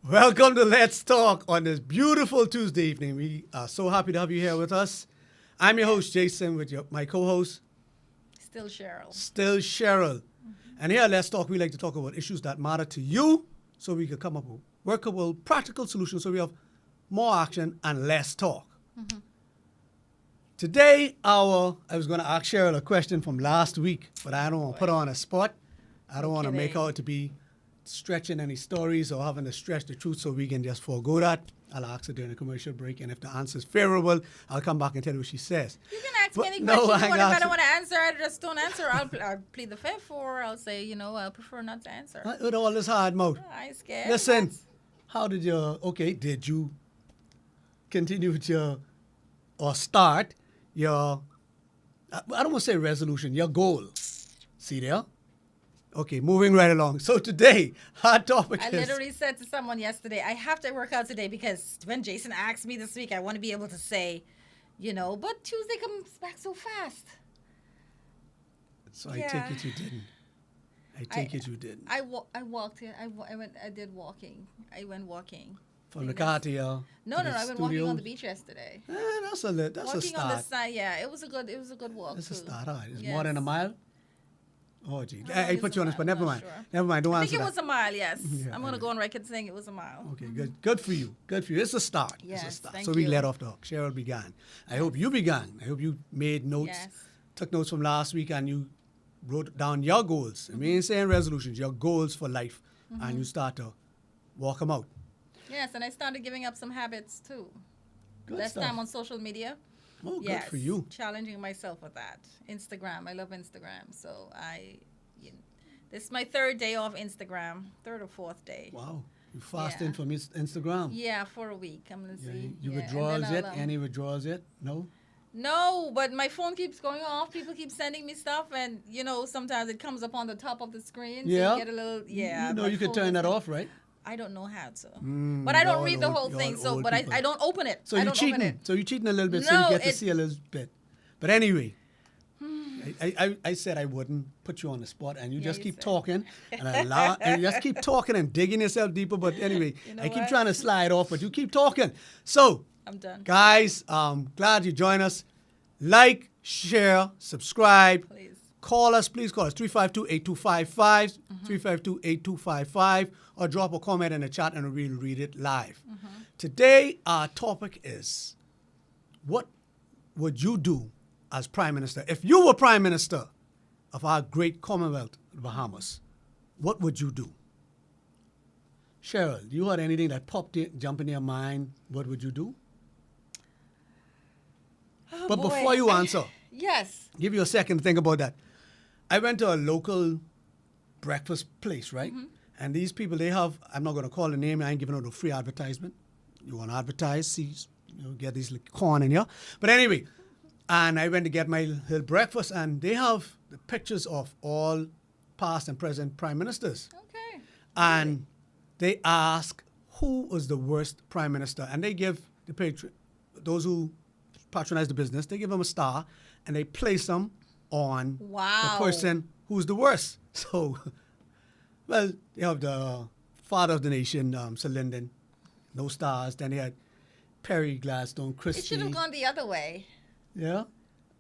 Welcome to Let's Talk on this beautiful Tuesday evening. We are so happy to have you here with us. I'm your host, Jason, with my co-host, Still Cheryl. still Cheryl. And here at Let's Talk, we like to talk about issues that matter to you so we can come up with workable, practical solutions so we have more action and less talk. Today, I was going to ask Cheryl a question from last week, but I don't want to put her on a spot. I don't want to make her to be stretching any stories or having to stretch the truth, so we can just forego that. I'll ask her during the commercial break, and if the answer is favorable, I'll come back and tell you what she says. You can ask But me any no, question you want. If I I don't want to answer, I just don't answer. I'll plead the fifth, or I'll say, I prefer not to answer. With all this hard mouth. I ain't scared. Listen, did you continue with or start your, I don't want to say resolution, your goal? See there? Okay, moving right along. So today, our topic I is... literally said to someone yesterday, I have to work out today because when Jason asked me this week, I want to be able to say, but Tuesday comes back so fast. So I Yeah. take it you didn't. I take it you didn't. I walked here. I did walking. I went walking. From the car to your No, to the I went walking on studios. the beach yesterday. That's a Walking on the start. side, yeah, it was a good walk. That's a too. start. All right. It's Yes. more than a mile? Oh, gee. I I think put it's you a on this, but mile, never I'm mind. not sure. Never mind. Don't I answer think it that. was a mile, yes. Yeah, I'm going to yeah. go on record saying it was a mile. Okay, good. Good for you. Good for you. It's a start. It's a Yes, start. thank So we you. let off the hook. Cheryl began. I hope you began. I hope you made notes, Yes. took notes from last week, and you wrote down your goals. I mean, saying resolutions, your goals for life, and you start to walk them out. Yes, and I started giving up some habits too. Good Less stuff. time on social media. Oh, Yes, good for you. challenging myself with that. Instagram, I love Instagram. So this is my third day off Instagram, third or fourth day. Wow. You fasting Yeah. from Instagram. Yeah, for a week. I'm going to Yeah, see. you Yeah, and withdrawals then yet? I'll, Any withdrawals yet? No? No, but my phone keeps going off. People keep sending me stuff, and sometimes it comes up on the top of the screen. Yeah. So you get a little. Yeah. You know my you could phone turn that doesn't- off, right? I don't know how to. Mm, But I don't y'all read the old- whole y'all thing. So, old but people. I don't open it. So I you don't open cheating. it. So you cheating a little bit, so No, you get to it- see a little bit. But anyway, I said I wouldn't put you on the spot, and you Yeah, just you keep said. talking and you just keep talking and digging yourself deeper. But anyway, You know I keep what? trying to slide off, but you keep talking. So, I'm done. guys, glad you joined us. Like, share, subscribe. Please. Call us, please call us 352-8255, 352-8255, or drop a comment in the chat and we'll read it live. Today, our topic is, what would you do as Prime Minister? If you were Prime Minister of our great Commonwealth, the Bahamas, what would you do? Cheryl, you had anything that jump in your mind, what would you do? Oh, But boy. before you answer, Yes. give you a second to think about that. I went to a local breakfast place, right? And these people, they have, I'm not going to call the name, I ain't giving out a free advertisement. You want to advertise, see, get these little corn in here. But anyway, and I went to get my little breakfast, and they have the pictures of all past and present prime ministers. Okay. And they ask who was the worst prime minister, and they give those who patronize the business, they give them a star, and they place them on Wow. the person who's the worst. So, well, they have the father of the nation, Sir Lyndon, no stars. Then they had Perry Gladstone, Christie. It should have gone the other way. Yeah,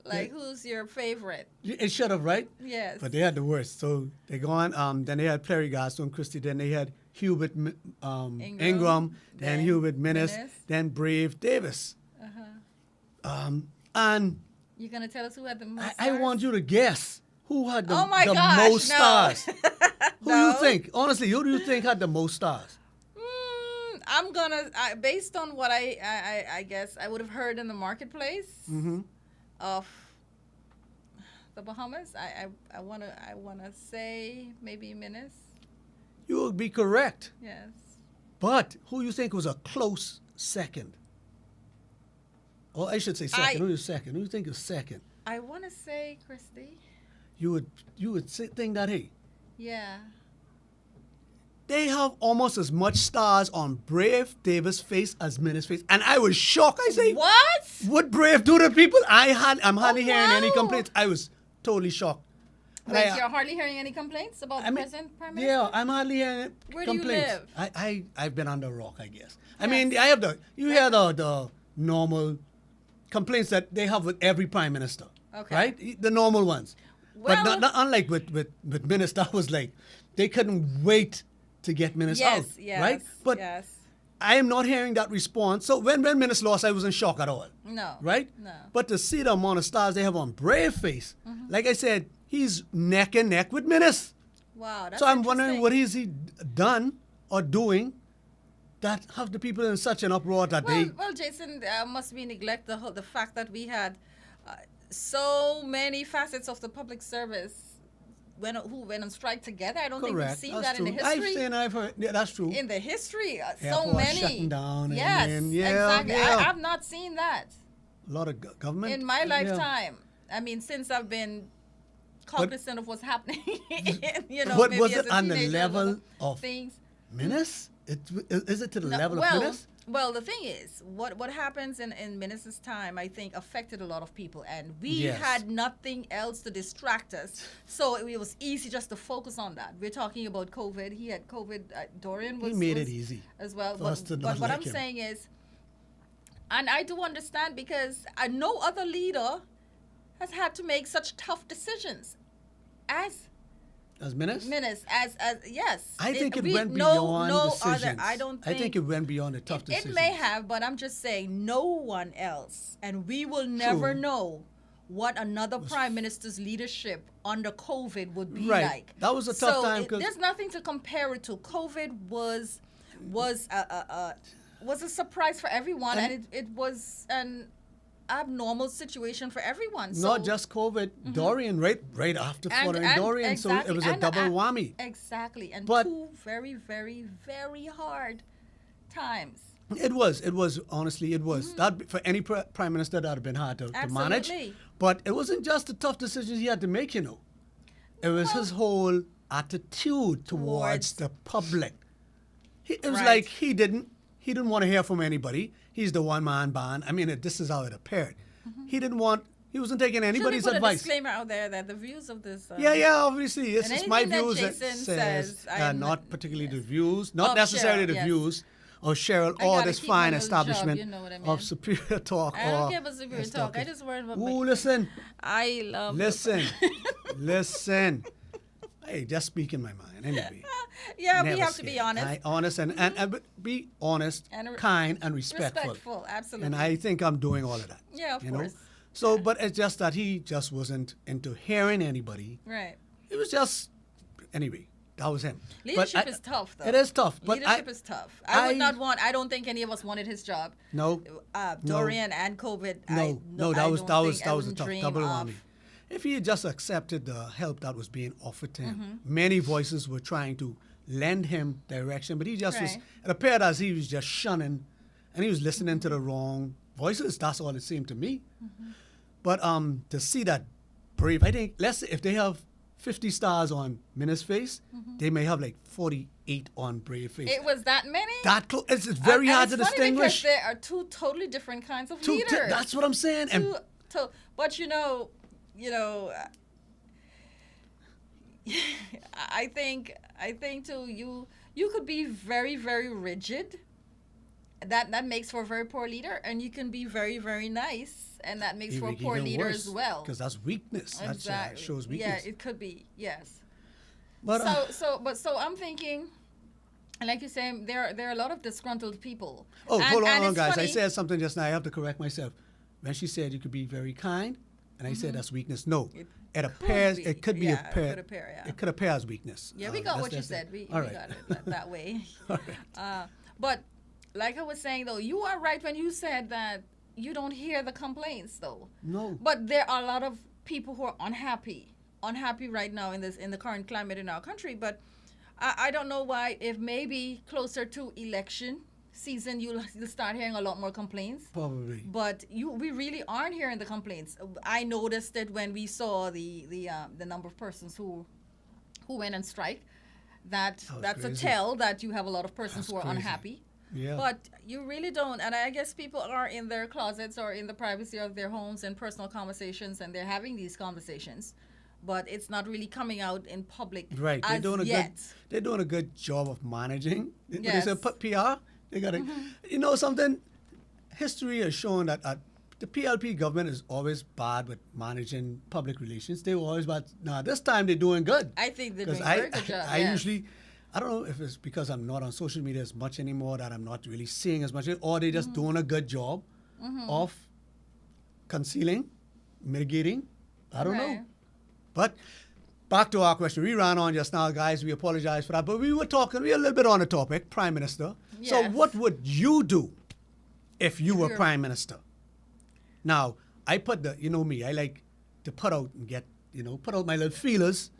Like, Yeah. who's your favorite? it should have, right? Yes. But they had the worst. So they go on. Then they had Perry Gladstone, Christie. Then they had Hubert Ingram. Then then Hubert Minnis. Minnis. Then Brave Davis. Uh-huh. And You're going to tell us who had the most I want you to guess who had the, Oh, my the gosh, most no. stars. Who do No. you think? Honestly, who do you think had the most stars? I'm going to, based on what I guess I would have heard in the marketplace of the Bahamas, I want to say maybe Minnis. You would be correct. Yes. But who you think was a close second? Or I should say second. Who is second? Who you think is second? I want to say Christy. You would think that, hey, Yeah. they have almost as much stars on Brave Davis' face as Minnie's face. And I was shocked. I say, What? what Brave do to people? I'm hardly hearing any wow. complaints. I was totally shocked. And But you're hardly hearing any complaints about the present prime minister? Yeah, I'm hardly hearing Where do you complaints. live? I've been under a rock, I guess. I Yes. mean, you hear the normal complaints that they have with every prime minister, Okay. right? The normal ones. Well- but not unlike with minister, was like they couldn't wait to get minister out, Yes, right? But yes. I am not hearing that response. So when minister lost, I wasn't shocked at all. No. Right? No. But to see the amount of stars they have on Brave Face, like I said, he's neck and neck with Menace. Wow, that's So I'm wondering interesting. what is he done or doing that have the people in such an uproar that Well, Jason, must we neglect the fact that we had so many facets of the public service who went on strike together? I don't think we've correct. seen That's that true. in the history. I've heard. Yeah, that's true. In the history, so Airports many. shutting down. Yes, and yeah, exactly. yeah. I've not seen that A lot of government in my yeah. lifetime. I mean, since I've been cognizant of what's happening, But maybe was as it a on the teenager, level little of things? Menace? Is it to the No, level well, of Menace? Well, the thing is, what happens in Menace's time, I think, affected a lot of people, and we Yes. had nothing else to distract us, so it was easy just to focus on that. We're talking about COVID. He had COVID. Dorian was He made was it easy as well. for us to But not what like I'm him. saying is, and I do understand because no other leader has had to make such tough decisions as As Menace? as yes. I think it we- went no- beyond no decisions. other, I don't think. I think it went beyond the tough decisions. It may have, but I'm just saying no one else, and we will never True. know what another prime minister's leadership under COVID would be Right. like. That was a tough time 'cause- there's nothing to compare it to. COVID was a surprise for everyone, and it was an abnormal situation for everyone. So, Not just COVID, Dorian, right after following Dorian, so it was a and- double whammy. Exactly, and But- two very, very, very hard times. It was honestly it was that for any prime minister that would have been hard to manage. Absolutely. But it wasn't just the tough decisions he had to make, you know. It was his whole attitude towards the public. It was Right. like he didn't want to hear from anybody. He's the one man band. I mean, this is how it appeared. He wasn't taking anybody's Should we put advice. a disclaimer out there that the views of this? Yeah, obviously. It's And just my anything that views that Jason says says, I am not not- particularly the yes. views, not Of necessarily Cheryl, the yes. views of Cheryl I or gotta this keep my fine little job, establishment you know what I mean? of Superior Talk. I don't or care about Superior Talk. I just worry about Ooh, my... listen, I love... listen, listen. Hey, just speak in my mind anyway. Yeah, we Never have to be scared. honest. Honest and be honest, And kind and respectful. Respectful, absolutely. And I think I'm doing all of that. Yeah, of you know? course. So, but it's just that he just wasn't into hearing anybody. Right. It was just, anyway, that was him. But Leadership I- is tough, though. It is tough. But Leadership is tough. I don't think any of us wanted his job. No. Dorian and COVID. No, that I was don't a think I tough wouldn't double dream whammy. of- If he had just accepted the help that was being offered to him, Mm-hmm. many voices were trying to lend him direction, but he just was. Right. It appeared as he was just shunning, and he was listening to the wrong voices. That's all it seemed to me. Mm-hmm. But to see that brave, I think let's say if they have 50 stars on Minna's face, they may have like 48 on Brave face. Mm-hmm. It was that many? That close. It's very And hard it's to funny distinguish. because there are two totally different kinds of Two- leaders. that's what I'm saying. And But I think too, you could be very, very rigid. That makes for a very poor leader, and you can be very, very nice, and that makes for a poor leader as well. Because that's weakness. That Exactly. shows weakness. Yeah, it could be. Yes. But So I'm thinking, and like you say, there are a lot of disgruntled people. hold And on, it's guys. I funny- said something just now. I have to correct myself. When she said you could be very kind, and I said that's weakness. No, it appears. be. It could be Yeah, it appear. could appear, yeah. It could appear as weakness. Yeah, we got that's- what you that's it. said. We All right. got it that way. All right. But like I was saying, though, you are right when you said that you don't hear the complaints, though. No. But there are a lot of people who are unhappy right now in the current climate in our country. But I don't know why. If maybe closer to election season, you'll start hearing a lot more complaints. Probably. But we really aren't hearing the complaints. I noticed it when we saw the number of persons who went on strike. That's crazy. a tell that you have a lot of persons That's who are crazy. unhappy. Yeah. But you really don't. And I guess people are in their closets or in the privacy of their homes and personal conversations, and they're having these conversations. but it's not really coming out in public Right. as yet. They're doing a good job of managing. Yes. They say PR. They got to, you know something, history has shown that the PLP government is always bad with managing public relations. They were always bad. Now, this time they're doing good. I think they're 'Cause doing a very good job. I yes. usually, I don't know if it's because I'm not on social media as much anymore that I'm not really seeing as much, or they're just doing a good job of concealing, mitigating. I don't know. Right. But back to our question. We ran on just now, guys. We apologize for that. But we were a little bit on the topic, Prime Minister. So Yes. what would you do if you were you're- Prime Minister? Now, I put you know me, I like to put out and get, put out my little feelers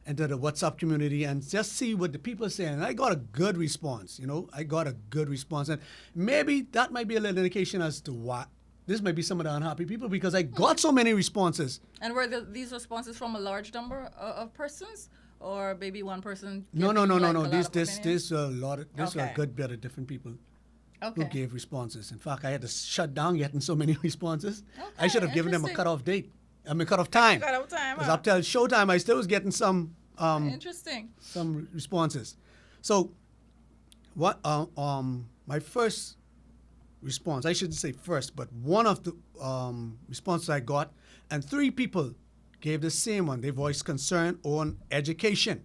into the WhatsApp community and just see what the people are saying. And I got a good response, I got a good response. And maybe that might be a little indication as to why. This might be some of the unhappy people because I got so many responses. And were these responses from a large number of persons, or maybe one person? No. giving, like, a lot This of opinions? This Okay. a good bit of different people who Okay. gave responses. In fact, I had to shut down getting so many responses. I Okay, should have given them a interesting. cutoff date. Cutoff time. Cutoff time, Because huh? up till showtime, I still was getting some Interesting. responses. So, my first response, I shouldn't say first, but one of the responses I got, and 3 people gave the same one. They voiced concern on education.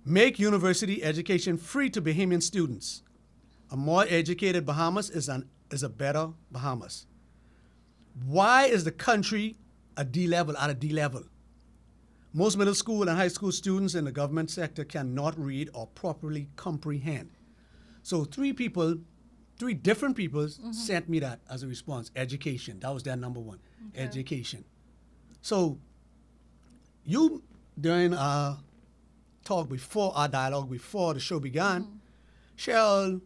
Make university education free to Bahamian students. A more educated Bahamas is a better Bahamas. Why is the country at a D level? Most middle school and high school students in the government sector cannot read or properly comprehend. So 3 different people sent me that as a response. Education. That was their number one. Okay. Education. So you, during our dialogue before the show began, Cheryl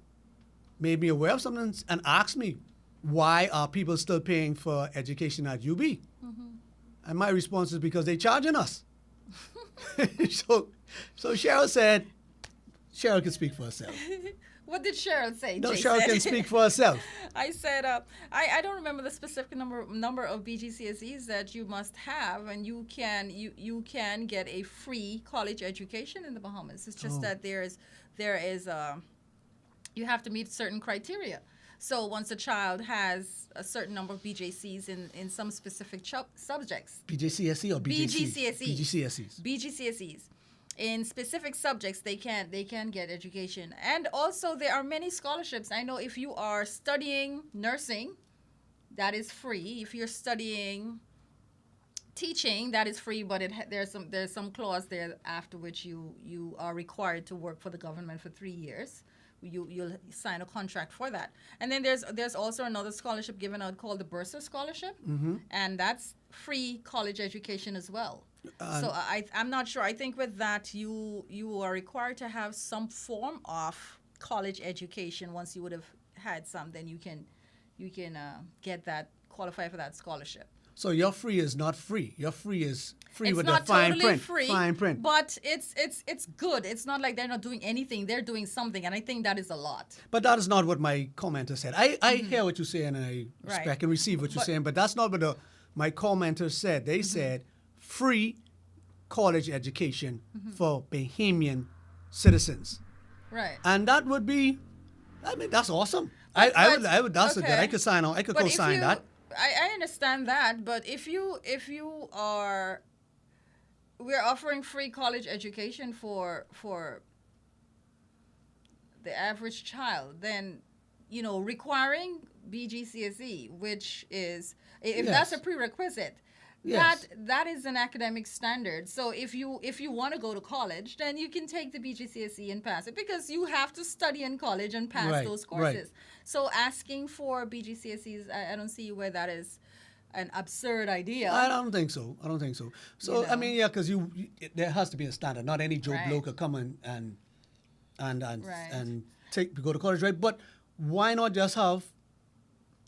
made me aware of something and asked me, why are people still paying for education at UB? And my response is because they're charging us. So Cheryl can speak for herself. What did Cheryl say? No, Jason? Cheryl can speak for herself. I said, I don't remember the specific number of BGCSEs that you must have, and you can get a free college education in the Bahamas. It's just that there is you have to meet certain criteria. So once a child has a certain number of BJCs in some specific subjects, BJCSE or BJC? BGCSE. BGCSEs. BGCSEs. In specific subjects, they can get education. And also, there are many scholarships. I know if you are studying nursing, that is free. If you're studying teaching, that is free, but there's some clause there after which you are required to work for the government for 3 years. You'll sign a contract for that. And then there's also another scholarship given out called the Bursar Scholarship, and that's free college education as well. So I'm not sure. I think with that you are required to have some form of college education. Once you would have had some, then you can get that, qualify for that scholarship. So your free is not free. Your free is free It's with not the fine totally print. free, Fine print. but it's good. It's not like they're not doing anything. They're doing something, and I think that is a lot. But that is not what my commenter said. I hear what you're saying and I respect Right. and receive what you're saying, but that's not what my commenter said. They said free college education for Bahamian citizens. Right. And that would be, that's awesome. I would, that's okay. good. I could sign on. I could But if co-sign you- that. I understand that, but if you we're offering free college education for the average child, then requiring BGCSE, which is if that's a Yes. prerequisite, Yes. that is an academic standard. So if you want to go to college, then you can take the BGCSE and pass it, because you have to study in college and pass Right, those right. courses. So asking for BGCSEs, I don't see where that is an absurd idea. I don't think so. So You I know. mean, yeah, because there has to be a standard. Not any Joe Right. Blow could come in and Right. go to college, right? But why not just have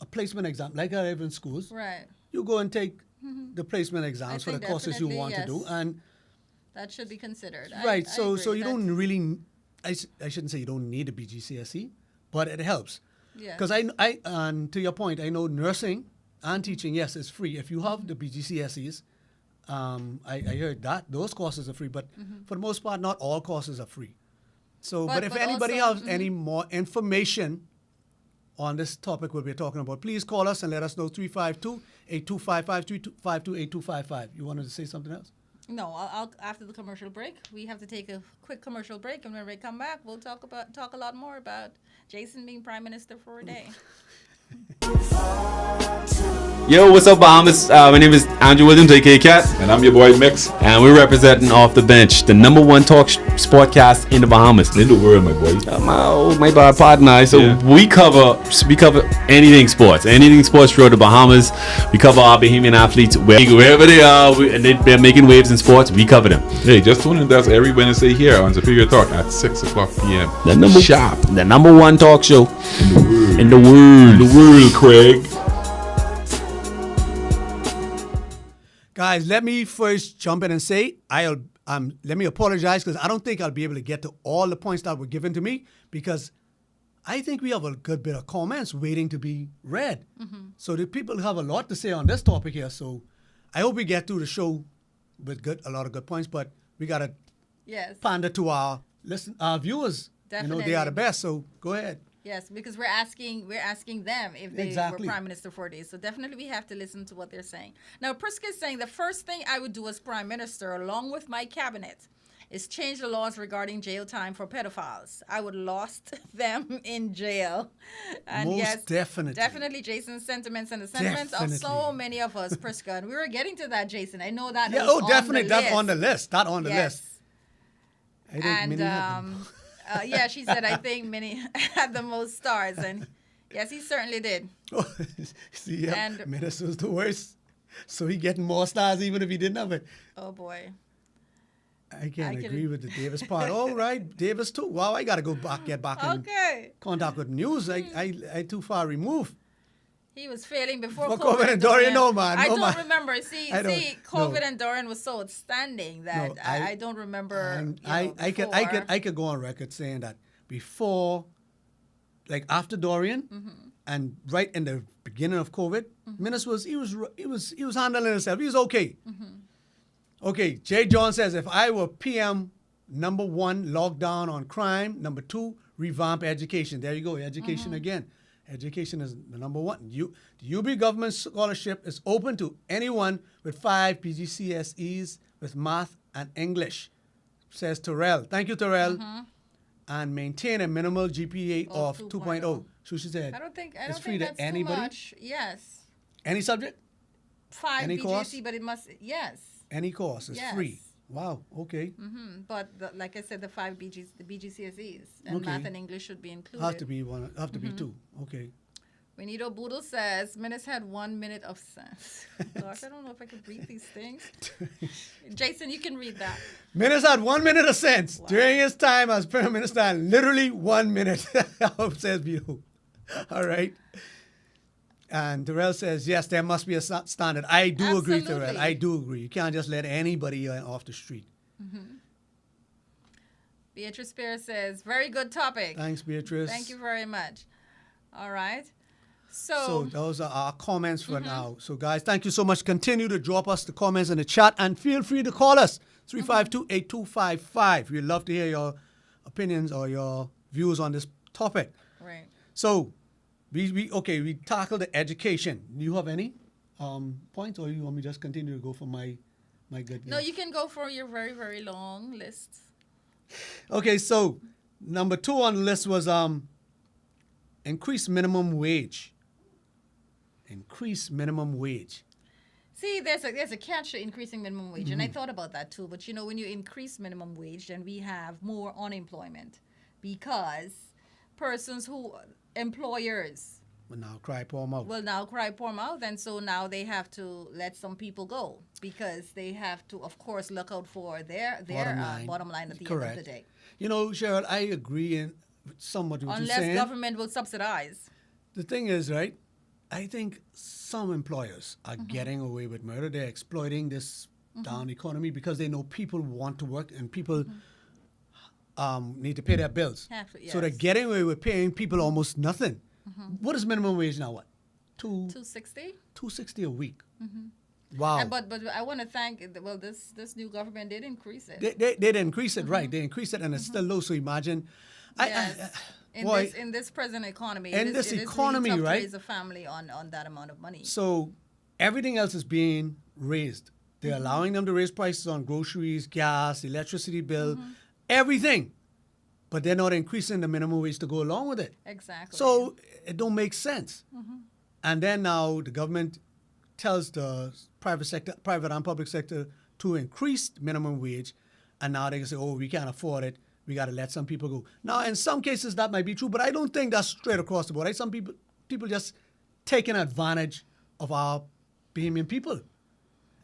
a placement exam like I have in schools? Right. You go and take the placement exams for the think courses you definitely, want to do, yes. and That should be considered. right. I So agree. you don't really. I shouldn't say you don't need a BGCSE, but it helps. Yeah. Because and to your point, I know nursing and teaching, yes, it's free. If you have the BGCSEs I heard that those courses are free, but for the most part, not all courses are free. So, but if anybody also, has any more information on this topic what we're talking about, please call us and let us know. 352-8255, 352-8255. You wanted to say something else? No, I'll after the commercial break. We have to take a quick commercial break, and when we come back, we'll talk a lot more about Jason being prime minister for a day. Yo, what's up, Bahamas? My name is Andrew Williams, aka Cat, And I'm your boy Mix. and we're representing Off the Bench, the number one talk sportcast in the Bahamas. In the world, my boy. My bad partner. So Yeah. we cover anything sports throughout the Bahamas. We cover our Bahamian athletes wherever they are, and they're making waves in sports. We cover them. Hey, just tune in to us every Wednesday here on Superior Talk at 6 o'clock p.m. Sharp. The number one talk show In the world. in the world. Craig. Guys, let me first jump in and say let me apologize because I don't think I'll be able to get to all the points that were given to me because I think we have a good bit of comments waiting to be read. So the people have a lot to say on this topic here. So I hope we get through the show with a lot of good points, but we gotta Yes. pander to our viewers. You know, they are the Definitely. best. So go ahead. Yes, because we're asking them if they Exactly. were prime minister for a day. So definitely we have to listen to what they're saying. Now, Priska is saying the first thing I would do as prime minister, along with my cabinet, is change the laws regarding jail time for pedophiles. I would lost them in jail. And Most yes, definitely. definitely Jason's sentiments and the sentiments of so Definitely. many of us, Priska. And we were getting to that, Jason. I know that. Yeah, was on definitely. the That's list. on the list. That on the Yes. list. I think And many have them. yeah, she said, I think Minnie had the most stars. And yes, he certainly did. See, yeah, and- Minister was the worst. So he getting more stars even if he didn't have it. Oh, boy. I can't I can- agree with the Davis part. All right, Davis too. Wow, I got to get back in Okay. contact with news. I too far removed. He was failing before Before COVID, and Dorian, no, man, I no, don't man. remember. See, I don't- COVID no. and Dorian was so outstanding that No, I don't remember. And you know, I could go on record saying that before, like after Dorian, and right in the beginning of COVID, Minister was he was handling himself. He was okay. Okay, Jay John says if I were PM, number one, lockdown on crime. Number two, revamp education. There you go, education again. Education is the number one. The UB government scholarship is open to anyone with 5 PGCSEs with math and English, says Terrell. Thank you, Terrell. And maintain a minimal GPA of 2.0. So she said, I don't think it's free to that's anybody? too much. Yes, any subject, 5 Any BGC, course? but it must any course is free. Yes. Wow, okay. But like I said, the 5 BGCSEs and Okay. math and English should be included. Have to be one. Have to be two. Okay. Benito Boodle says, Menace had 1 minute of sense. Gosh, I don't know if I could read these things. Jason, you can read that. Minister had 1 minute of sense during his time as Prime Minister. And literally 1 minute, says Beto. All right. And Terrell says, yes, there must be a standard. I do agree, Terrell. Absolutely. I do agree. You can't just let anybody off the street. Beatrice Spears says, very good topic. Thanks, Beatrice. Thank you very much. All right. So So, those are our comments for now. So guys, thank you so much. Continue to drop us the comments in the chat and feel free to call us 352-8255. We'd love to hear your opinions or your views on this topic. right. So we tackled the education. Do you have any points or you want me to just continue to go for my good? No, you can go for your very, very long list. Okay, so number 2 on the list was increase minimum wage. Increase minimum wage. See, there's a catch to increasing minimum wage, and I thought about that too. But you know, when you increase minimum wage, then we have more unemployment because employers But now cry poor mouth. will now cry poor mouth, and so now they have to let some people go because they have to, of course, look out for their bottom line at the Correct. end of the day. You know, Cheryl, I agree in somewhat with what you're Unless saying. government will subsidize. The thing is, right, I think some employers are getting away with murder. They're exploiting this down economy because they know people want to work and people need to pay their bills. Have to, So they're yes. getting away with paying people almost nothing. What is minimum wage now? What? $260. $260 a week. Wow. But I want to thank. Well, this new government did increase it. They did increase it, right? They increased it, and it's still low. So imagine, Yes. boy, In this present economy, in this economy, it is really tough right? to raise a family on that amount of money. so everything else is being raised. They're allowing them to raise prices on groceries, gas, electricity bill, everything, but they're not increasing the minimum wage to go along with it. Exactly. So it don't make sense. And then now the government tells the private and public sector to increase minimum wage, and now they can say, "Oh, we can't afford it. We got to let some people go." Now, in some cases that might be true, but I don't think that's straight across the board. Right? Some people just taking advantage of our Bahamian people,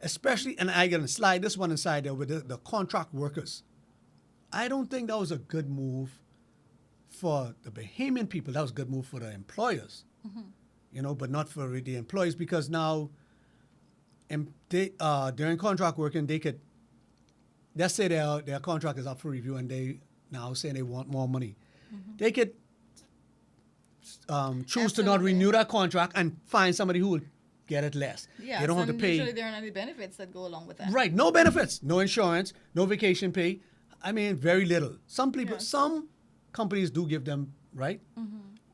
especially. And I can slide this one inside there with the contract workers. I don't think that was a good move for the Bahamian people. That was a good move for the employers, but not for the employees, because now during contract working, they could, let's say their contract is up for review and they now say they want more money. They could choose to not Absolutely. renew that contract and find somebody who will get it less. yeah, They don't have to pay. Usually there aren't any benefits that go along with that. Right, no benefits, no insurance, no vacation pay. I mean, very little. Some people, Yes. some companies do give them, right?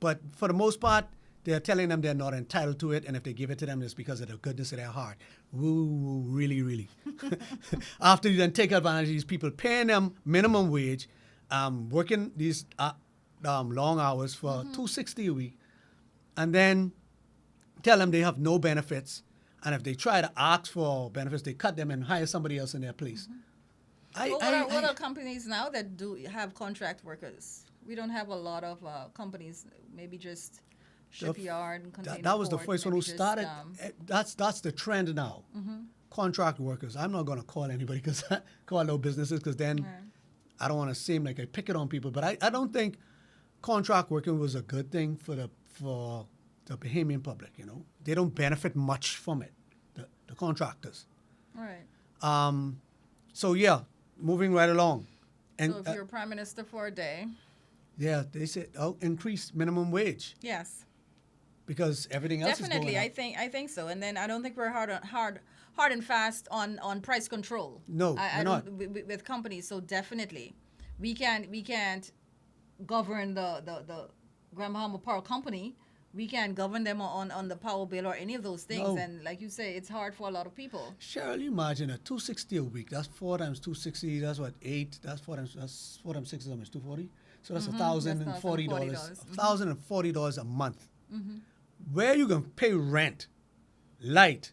But for the most part, they're telling them they're not entitled to it, and if they give it to them, it's because of the goodness of their heart. Woo, really, really. After you then take advantage of these people, paying them minimum wage, working these long hours for $260 a week, and then tell them they have no benefits, and if they try to ask for benefits, they cut them and hire somebody else in their place. What are companies now that do have contract workers? We don't have a lot of companies, maybe just shipyard and container that was the port, first one who maybe just, started. That's the trend now. Contract workers. I'm not going to call anybody because call no businesses, because then I don't want to seem like I pick it on people. But I don't think contract working was a good thing for the Bahamian public. They don't benefit much from it. The contractors. Right. So yeah, moving right along. And So if you're prime minister for a day, yeah, they said increase minimum wage yes. because everything else Definitely, is going up. I think so. And then I don't think we're hard and fast on price control. No, I we're not. don't, with companies. So definitely, we can't govern the Grand Bahama Power Company. We can't govern them on the power bill or any of those things. No. And like you say, it's hard for a lot of people. Cheryl, you imagine a $260 a week. That's 4 times 260. That's what 8. That's 4 times 6 is how much? 240. So that's $1,040. $1,040 a month. Where you can pay rent, light,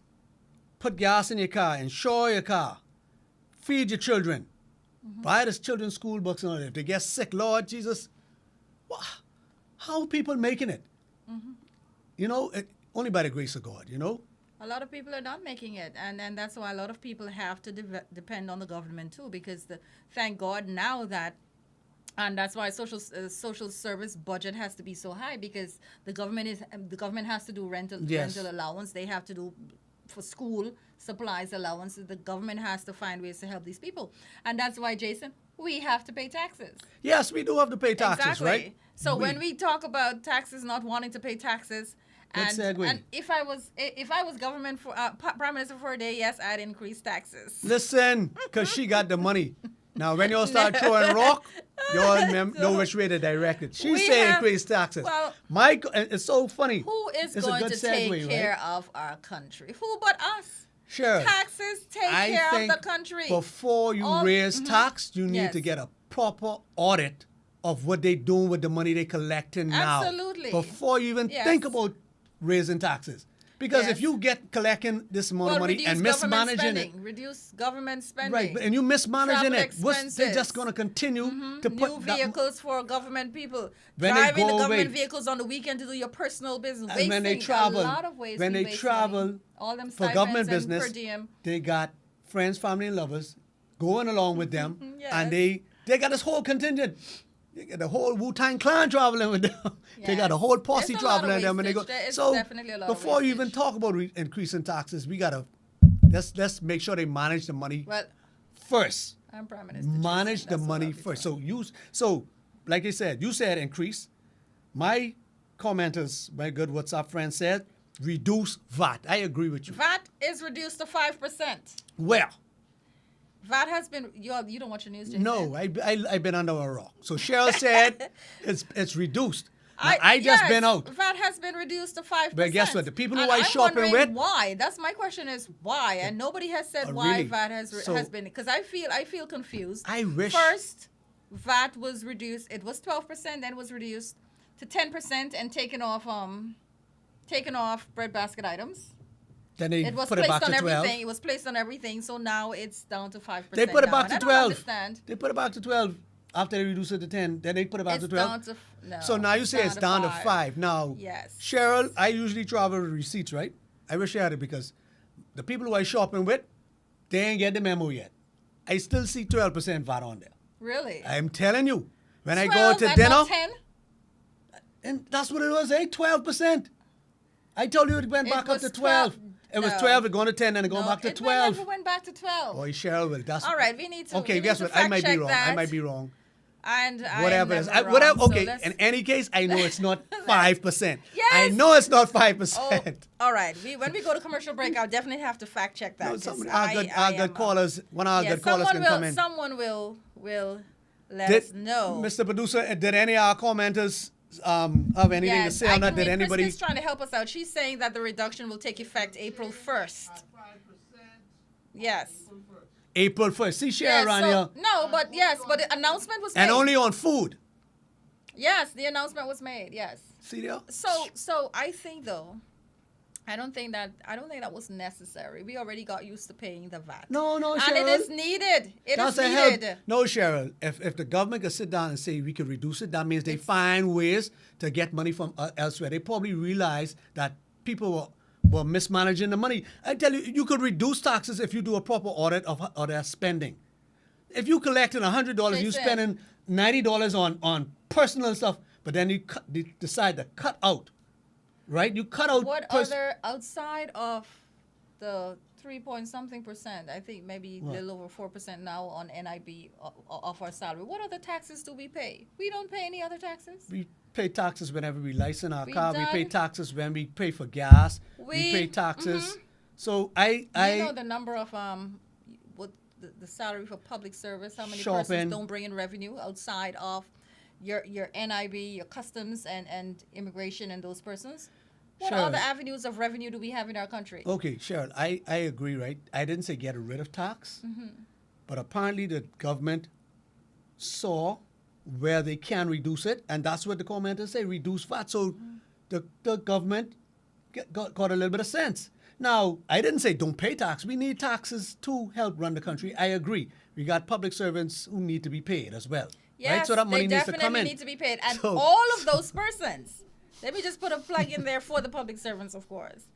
put gas in your car, insure your car, feed your children, buy the children's school books and all that. If they get sick, Lord Jesus, how are people making it? Only by the grace of God. A lot of people are not making it, and that's why a lot of people have to depend on the government too. Because thank God now that, and that's why social service budget has to be so high, because the government has to do rental allowance. They have to do for school supplies allowances. The government has to find ways to help these people, and that's why, Jason, we have to pay taxes. Yes, we do have to pay taxes, Exactly. right? So when we talk about taxes, not wanting to pay taxes, Good segue. and if I was government for prime minister for a day, yes, I'd increase taxes. Listen, because she got the money. Now, when y'all start throwing rock, y'all know which way to direct it. She We say have- increase taxes. well, It's so funny. Who is It's a going good to take segue, care right? of our country? Who but us? Sure. Taxes take I care think of the country. before you All- raise tax, you need Yes. to get a proper audit of what they doing with the money they collecting now. Absolutely. Before you even Yes. think about raising taxes. Because if Yes. you get collecting this amount of money reduce and government mismanaging it, spending. Reduce government spending. right, and you mismanaging Travel it, they're expenses. just going to continue to put New that- vehicles for government people. When they Driving the go government away. vehicles on the weekend to do your personal business. And when they Wasting travel, a lot of ways when we they waste travel money. All them for government stipends and business, per diem. they got friends, family, and lovers going along with them, Yes. and they got this whole contingent. They got the whole Wu-Tang Clan traveling with them. They got a Yes. whole posse There's a lot of traveling with them, and they go. wastage. There is So definitely a lot of before you even wastage. talk about increasing taxes, we gotta let's make sure they manage the money Well, first. I'm prime minister. Manage Jason. the That's what money I'll be first. doing. So like I said, you said increase. My commenters, my good WhatsApp friend said reduce VAT. I agree with you. VAT is reduced to 5%. Well, VAT has been. You don't watch the news, Jason? no, I've been under a rock. So Cheryl said it's reduced. Now, I just yes, been out. VAT has been reduced to 5%. But guess what? The people who And I I'm shopping wondering with- why. That's my question is why, and nobody has said Oh, why really? VAT has So- has been, because I feel confused. I wish- First, VAT was reduced. It was 12%, then it was reduced to 10% and taken off breadbasket items. Then they It was put it placed back on to 12. everything. It was placed on everything. So now it's down to 5%. They put it now, back and to I don't 12. understand. They put it back to 12 after they reduced it to 10. Then they put it back It's to 12. down to no. So now you say it's down to 5. Now, Yes. Cheryl, I usually travel with receipts, right? I wish I had it because the people who I shopping with, they ain't get the memo yet. I still see 12% VAT on there. Really? I'm telling you. When I go 12 to and dinner, not 10? and that's what it was, 12%. I told you it went It back up was to 12. 12. It was No. 12, it going to 10, and it going back to it 12. never went back to 12. Boy, Cheryl, well, that's... All right, we need to. Okay, we guess need what? to I might be fact-check wrong. that. I might be wrong. And Whatever it is. Whatever. Okay, in any case, I know it's not 5%. Yes. I know it's not Oh, 5%. all right. When we go to commercial break, I'll definitely have to fact check that. No, 'cause some I our am, good callers, one of our yeah, good callers can come in. Someone will let us know. Mr. Producer, did any of our commenters have anything to say on that? Did anybody? Kristen is trying to help us out. She's saying that the reduction will take effect April 1st. Yes. April 1st. See, Cheryl Yes, around so, here. no, but yes, but the announcement was made. And only on food. Yes, the announcement was made. Yes. See there? So I think though, I don't think that was necessary. We already got used to paying the VAT. No, Cheryl. And it is needed. It That's is a help. needed. No, Cheryl. If the government could sit down and say we could reduce it, that means they find ways to get money from elsewhere. They probably realize that people were mismanaging the money. I tell you, you could reduce taxes if you do a proper audit of their spending. If you collecting $100, you Jason. spending $90 on personal stuff, but then you decide to cut out, right? You cut out. What other outside of the 3-point-something%? I think maybe a little over 4% now on NIB of our salary. What other taxes do we pay? We don't pay any other taxes. We pay taxes whenever we license our We car. We pay done. taxes when we pay for gas. We pay We- taxes. So I you know the number of what the salary for public service? How many Shopping. persons don't bring in revenue outside of your NIB, your customs and immigration and those persons? What Sure. other avenues of revenue do we have in our country? Okay, Cheryl, I agree, right? I didn't say get rid of tax, Mm-hmm. but apparently the government saw where they can reduce it, and that's what the commenters say, reduce VAT. So the government got a little bit of sense. Now, I didn't say don't pay tax. We need taxes to help run the country. I agree. We got public servants who need to be paid as well. Yes, right? So that money they needs to come definitely in. need to be paid. And So- all of those persons, let me just put a plug in there for the public servants, of course.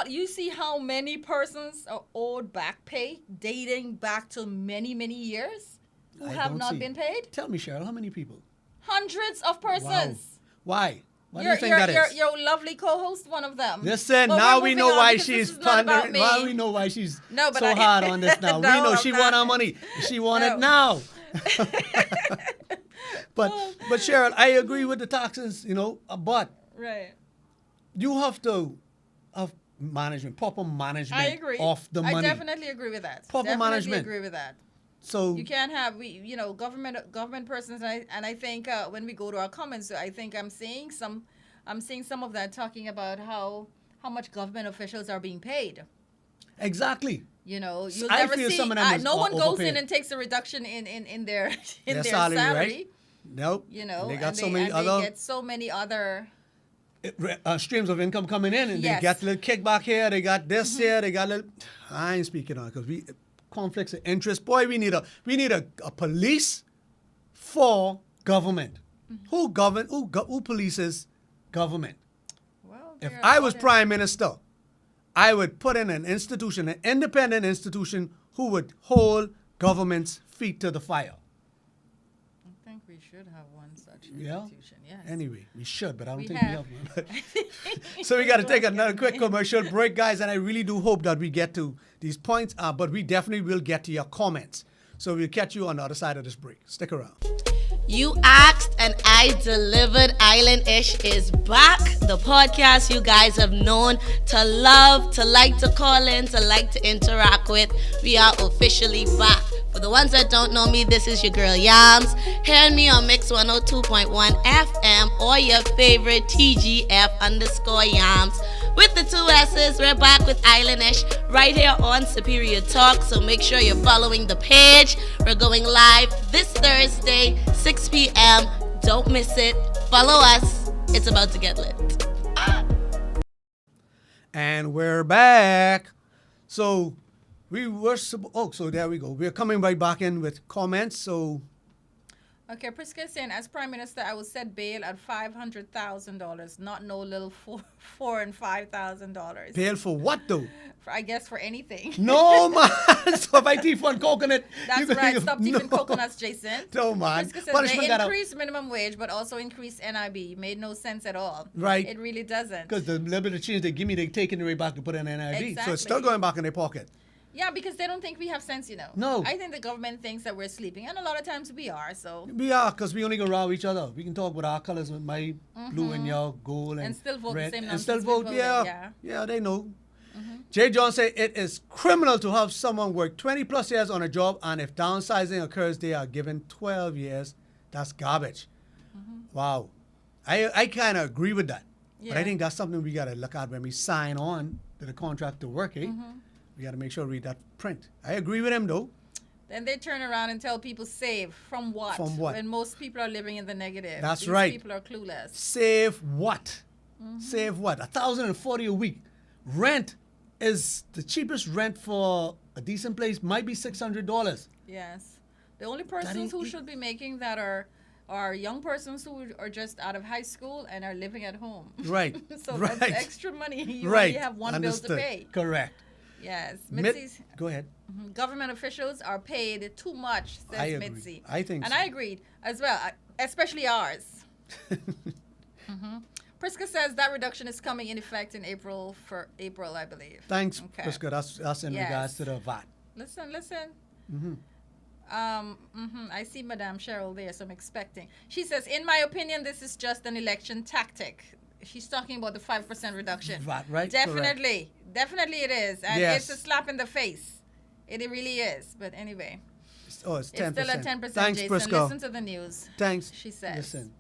You see how many persons are owed back pay dating back to many, many years who I have don't not see. been paid? Tell me, Cheryl, how many people? Hundreds of Wow. persons. Why? Why do you think that is? Your lovely co-host, one of them. Listen, But now we're we moving know on why because this she's is not about pondering. me. Now we know why she's No, but so I- hard on this now. No, we know I'm she not. want our money. She want No. it now. But Cheryl, I agree with the taxes, but Right. you have to have management, proper management I agree. of the money. I definitely agree with that. Proper Definitely management. agree with that. So You can't have government persons, and I think when we go to our comments, I think I'm seeing some of that talking about how much government officials are being paid. exactly. You'll I never feel see. some of them is No one goes overpaid. in and takes a reduction in their Their their salary, salary. right? Nope. They got and so many and other they get so many other. streams of income coming in, and Yes. they got a little kickback here, they got this here, they got a little. I ain't speaking on it because we conflicts of interest. Boy, we need a police for government. Who polices government? Well, If there I are was other- prime minister, I would put in an institution, an independent institution, who would hold government's feet to the fire. I think we should have one such Yeah. institution. Yes. Anyway, we should, but I don't We think have. we have one. So we got to take another quick commercial break, guys, and I really do hope that we get to these points, but we definitely will get to your comments. So we'll catch you on the other side of this break. Stick around. You asked and I delivered. Island-ish is back. The podcast you guys have known to love, to like to call in, to like to interact with. We are officially back. For the ones that don't know me, this is your girl Yams. Hearing me on Mix 102.1 FM or your favorite TGF_Yams. With the 2 S's, we're back with Island-ish right here on Superior Talk. So make sure you're following the page. We're going live this Thursday, 6 p.m. Don't miss it. Follow us. It's about to get lit. And we're back. So we were so there we go. We're coming right back in with comments. So Okay, Priska is saying, as Prime Minister, I will set bail at $500,000, not no little $4,000 and $5,000. bail for what though? I guess for anything. No man. So if I thief one coconut, That's you right. Stop thieving no. coconuts, Jason. No man. Priska says Punishment they gotta- increase minimum wage, but also increase NIB. Made no sense at all. Right. It really doesn't. Because the little bit of change they give me, they take it right back to put in NIV. So it's still Exactly. going back in their pocket. Yeah, because they don't think we have sense, you know. No. I think the government thinks that we're sleeping, and a lot of times we are. So We are, because we only go row each other. We can talk with our colors, with my blue and your gold and still vote the red, same and still nonsense we vote. voted, Yeah, yeah. they know. Jay John said it is criminal to have someone work 20 plus years on a job, and if downsizing occurs, they are given 12 years. That's garbage. Wow, I kind of agree with that, but I Yeah. think that's something we got to look at when we sign on to the contract to work. We got to make sure we read that print. I agree with him though. then they turn around and tell people save from what? From what? When most people are living in the negative. That's These right. People are clueless. Save what? Save what? $1,040 a week. Rent is the cheapest rent for a decent place might be $600. Yes. The only persons ain't who e- should be making that are young persons who are just out of high school and are living at home. Right. So right. that's extra money. You right. only have one Understood. bill to pay. Correct. Yes. Mid- Mitzi's Go ahead. government officials are paid too much, says I agree. Mitzi. I think and so. I agreed as well, especially ours. Priska says that reduction is coming in effect in April, I believe. Thanks, Okay. Priska. That's in Yes. regards to the VAT. Listen. I see Madame Cheryl there, so I'm expecting. She says, in my opinion, this is just an election tactic. She's talking about the 5% reduction. VAT, right? Definitely. Definitely it is. And Yes. it's a slap in the face. It really is. But anyway, Oh, it's 10%. it's still at 10%, Thanks, Jason. Priska. Listen to the news. Thanks. She says. Listen.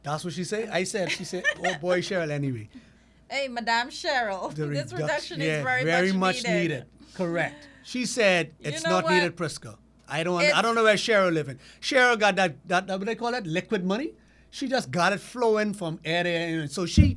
That's what she said? She said, oh boy, Cheryl, anyway. Hey, Madame Cheryl, this reduction is very much needed. Correct. She said it's know not what? needed, Priska. I don't It's- know where Cheryl living. Cheryl got that what they call that liquid money. She just got it flowing from air to air. So she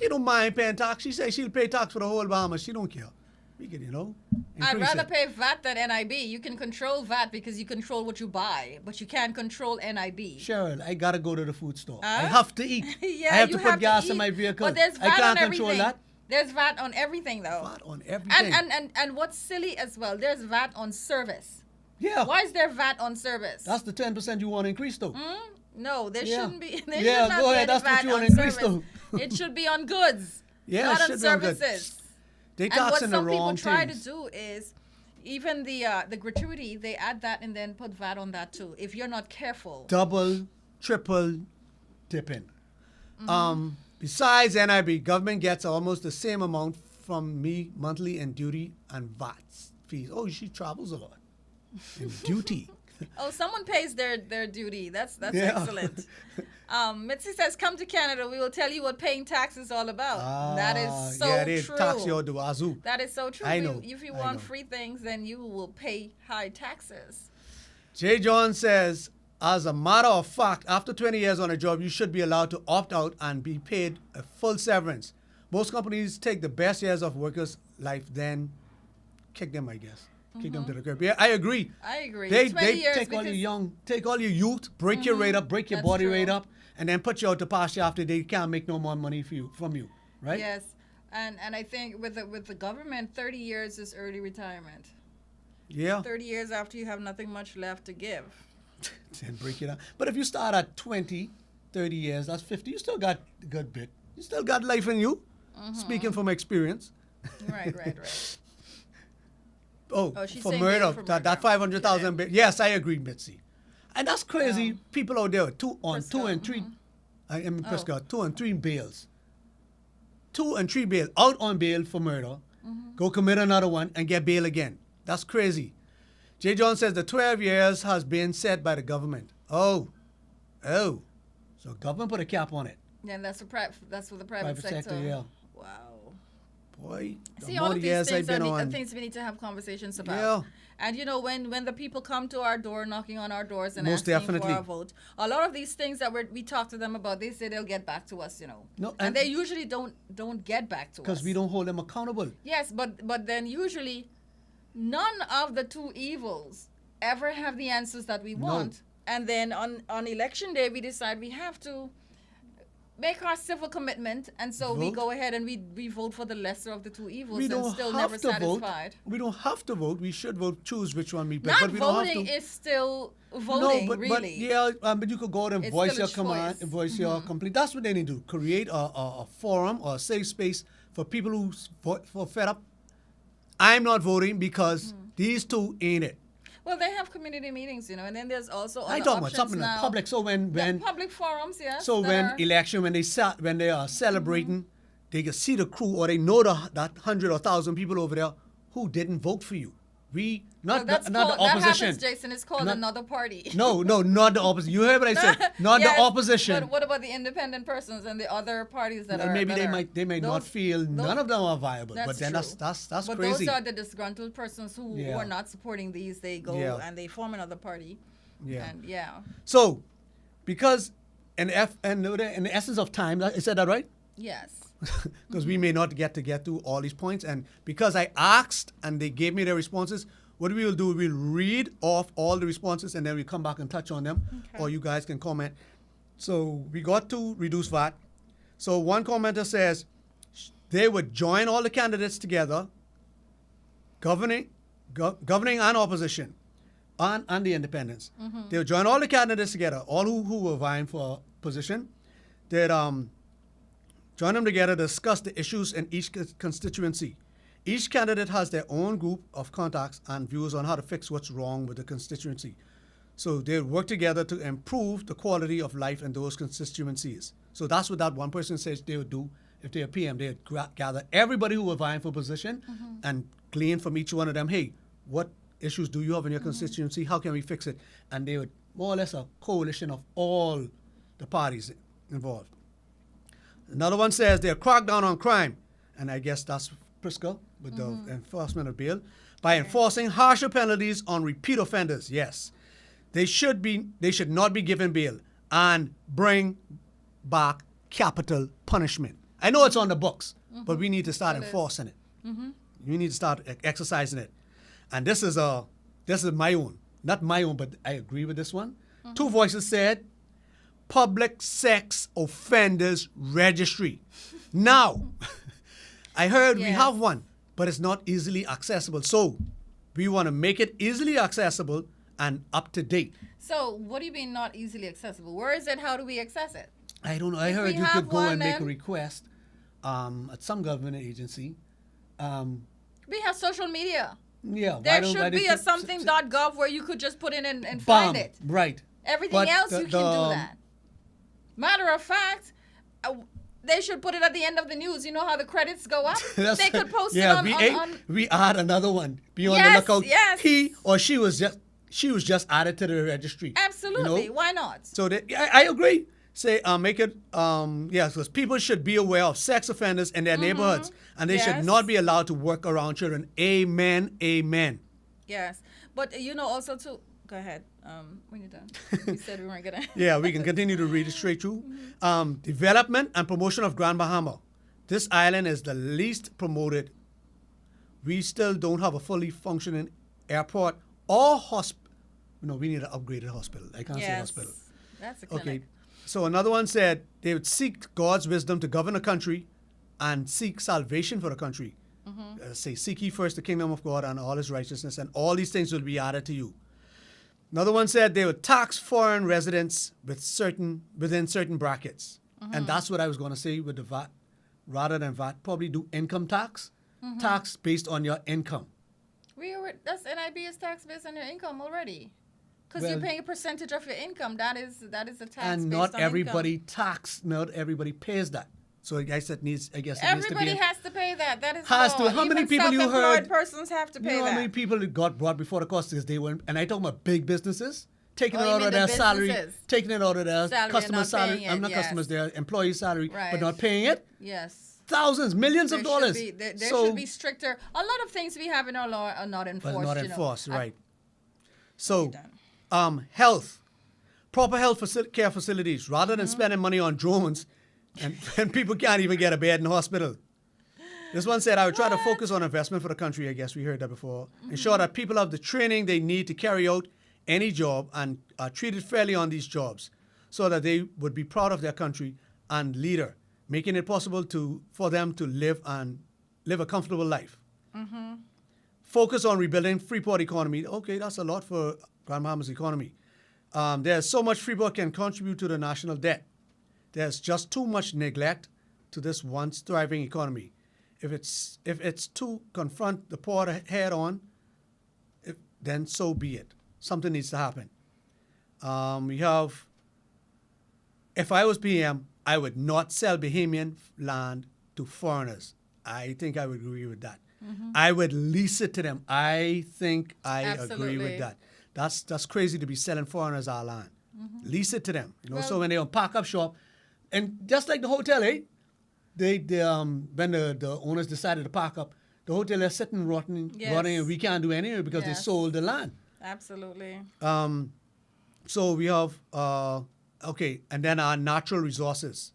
don't mind paying tax. She said she'll pay tax for the whole Bahamas. She don't care. We can, I'd increase rather it. pay VAT than NIB. You can control VAT because you control what you buy, but you can't control NIB. Cheryl, I gotta go to the food store. I Huh? have to eat. Yeah, I have you to put gas in eat. my vehicle. But there's VAT I can't on control everything. that. There's VAT on everything, though. VAT on everything. And what's silly as well, there's VAT on service. yeah. Why is there VAT on service? That's the 10% you want to increase though. No, there Yeah. shouldn't be. There Yeah, should not go be ahead. any That's what VAT you wanna on increase service. It should be on goods, Yeah, not it on should be on goods. services. They And what taxing the some people wrong try things. to do is, even the gratuity, they add that and then put VAT on that too. If you're not careful. Double, triple dipping. Besides NIB, government gets almost the same amount from me monthly in duty and VAT fees. Oh, she travels a lot. And duty. Oh, someone pays their duty. That's Yeah. excellent. Mitzi says, "Come to Canada. We will tell you what paying tax is all about." That is so yeah, they true. tax you do wazoo. That is so true. I know, If you I want know. free things, then you will pay high taxes. Jay John says, as a matter of fact, after 20 years on a job, you should be allowed to opt out and be paid a full severance. Most companies take the best years of workers' life, then kick them, I guess. Kick them to the curb. Yeah, I agree. I agree. They 20 years take all your because- take all your youth, break your rate up, break your That's body rate true. up, and then put you out to pasture after they can't make no more money from you, right? Yes, and I think with the government, 30 years is early retirement. Yeah. 30 years after you have nothing much left to give. Then break it up. But if you start at 20, 30 years, that's 50. You still got a good bit. You still got life in you. Speaking from experience. Right. Oh, Oh, she's for saying murder, for that murder. 500,000 bit. Yes, I agree, Mitzi. And that's crazy. People out there with two and Prisco, three. I mean, Oh. Prisco, 2 and 3 bails. 2 and 3 bail, out on bail for murder, go commit another one and get bail again. That's crazy. J. John says the 12 years has been set by the government. Oh. So government put a cap on it. Yeah, and that's for the private sector. yeah. Wow. Boy, the See, all amount of of these years I've things been are on. things we need to have conversations about. Yeah. And you know, when the people come to our door, knocking on our doors and Most asking definitely. for our vote, a lot of these things that we talk to them about, they say they'll get back to us. You know, No, and and- they usually don't get back to us Because we don't hold them accountable. Yes, but then usually, none of the two evils ever have the answers that we want. And then on election day, we decide we have to make our civil commitment, and so we Vote. go ahead and we vote for the lesser of the two evils, We and don't still have never to vote. satisfied. We don't have to vote. We should vote, choose which one we pick. Not But we don't have voting to. is still voting, but really. yeah, but you could go out and It's voice still your a command, choice. voice your complaint. That's what they need to do. Create a forum or a safe space for people who for fed up. I'm not voting because these two ain't it. Well, they have community meetings, you know, and then there's also I other talking about options something now. like public. So when Public forums, yes. so that when are- election when they are celebrating, they can see the crew or they know that 100 or 1,000 people over there who didn't vote for you. We well, not that's the, not called, the opposition. That happens, Jason. It's called Not- another party. No, not the opposition. You heard what I said. Not Yes, the opposition. But what about the independent persons and the other parties that are? Maybe that they may not those- feel none of them are viable. That's But then true. that's But crazy. those are the disgruntled persons who Yeah. are not supporting these. They go Yeah. and they form another party. Yeah. And yeah. So, because in the essence of time, I said that right? Yes. Because we may not get to all these points, and because I asked and they gave me their responses, what we will do, we'll read off all the responses and then we come back and touch on them, Okay. or you guys can comment. So we got to reduce VAT. So one commenter says they would join all the candidates together, governing and opposition, and the independents. They would join all the candidates together, all who were vying for position. They'd join them together to discuss the issues in each constituency. Each candidate has their own group of contacts and views on how to fix what's wrong with the constituency. So they work together to improve the quality of life in those constituencies. So that's what that one person says they would do if they're PM. They would gather everybody who were vying for position and glean from each one of them, hey, what issues do you have in your constituency? How can we fix it? And they would more or less a coalition of all the parties involved. Another one says they'll crack down on crime, and I guess that's Prisco with the enforcement of bail, by enforcing harsher penalties on repeat offenders. Yes, they should not be given bail and bring back capital punishment. I know it's on the books, but we need to start enforcing it. We need to start exercising it. And this is my own, not my own, but I agree with this one. Two voices said, public sex offenders registry. Now, I heard we Yes. have one, but it's not easily accessible. So we want to make it easily accessible and up to date. So what do you mean not easily accessible? Where is it? How do we access it? I don't know. I heard we you have could go one, and make a then- request at some government agency. We have social media. Yeah, why There don't- why should they be a could- something.gov where you could just put in and Bam, find it. right. Everything But else, the- you can the, do that. Matter of fact, they should put it at the end of the news. You know how the credits go up? That's- They could post yeah, it on we add another one. Be on the Yes, lookout. yes. He or she was just added to the registry. Absolutely. You know? Why not? So I agree. Say make it because people should be aware of sex offenders in their neighborhoods, and they should Yes. not be allowed to work around children. Amen. Amen. Yes. But, also, too, go ahead. When you're done. You said we weren't going to. Yeah, we can continue to read it straight through. Development and promotion of Grand Bahama. This island is the least promoted. We still don't have a fully functioning airport or hospital. No, we need an upgraded hospital. I can't say hospital. That's a clinic. Okay. So another one said they would seek God's wisdom to govern the country and seek salvation for the country. Say, seek ye first the kingdom of God and all his righteousness, and all these things will be added to you. Another one said they would tax foreign residents within certain brackets. And that's what I was going to say with the VAT. Rather than VAT, probably do income tax. Tax based on your income. That's NIB is tax based on your income already. Because you're paying a percentage of your income. That is a tax. and based not on everybody income. not everybody pays that. So I guess it needs to Everybody be has to pay that. That is Has law. to. How many Even people you self-employed heard- persons have to you pay know that. how many people that got brought before the court because they weren't, and I talking about big businesses taking Oh, it you out mean of the their salary, businesses? taking it out of their Salary and customer not salary. paying I'm it, not yes. customers, their employee salary, Right. but not paying it. Yes. Thousands, millions of There dollars. should be, there So- should be stricter. A lot of things we have in our law are not enforced. but not you know. enforced, I- right? So, done. health, proper health care facilities, rather Mm-hmm. than spending money on drones, and people can't even get a bed in the hospital. This one said, I would try to focus on investment for the country. I guess we heard that before. Mm-hmm. Ensure that people have the training they need to carry out any job and are treated fairly on these jobs so that they would be proud of their country and leader, making it possible for them to live a comfortable life. Focus on rebuilding Freeport economy. Okay, that's a lot for Grand Bahamas economy. There's so much Freeport can contribute to the national debt. There's just too much neglect to this once thriving economy. If it's to confront the port head on, then so be it. Something needs to happen. We have, if I was PM, I would not sell Bahamian land to foreigners. I think I would agree with that. I would lease it to them. I think I agree Absolutely. with that. That's crazy to be selling foreigners our land. Lease it to them. You know, so Well- when they pack up shop, and just like the hotel, they when the owners decided to pack up, the hotel is sitting rotting, Yes. and we can't do anything because they Yes. sold the land. Absolutely. So we have and then our natural resources.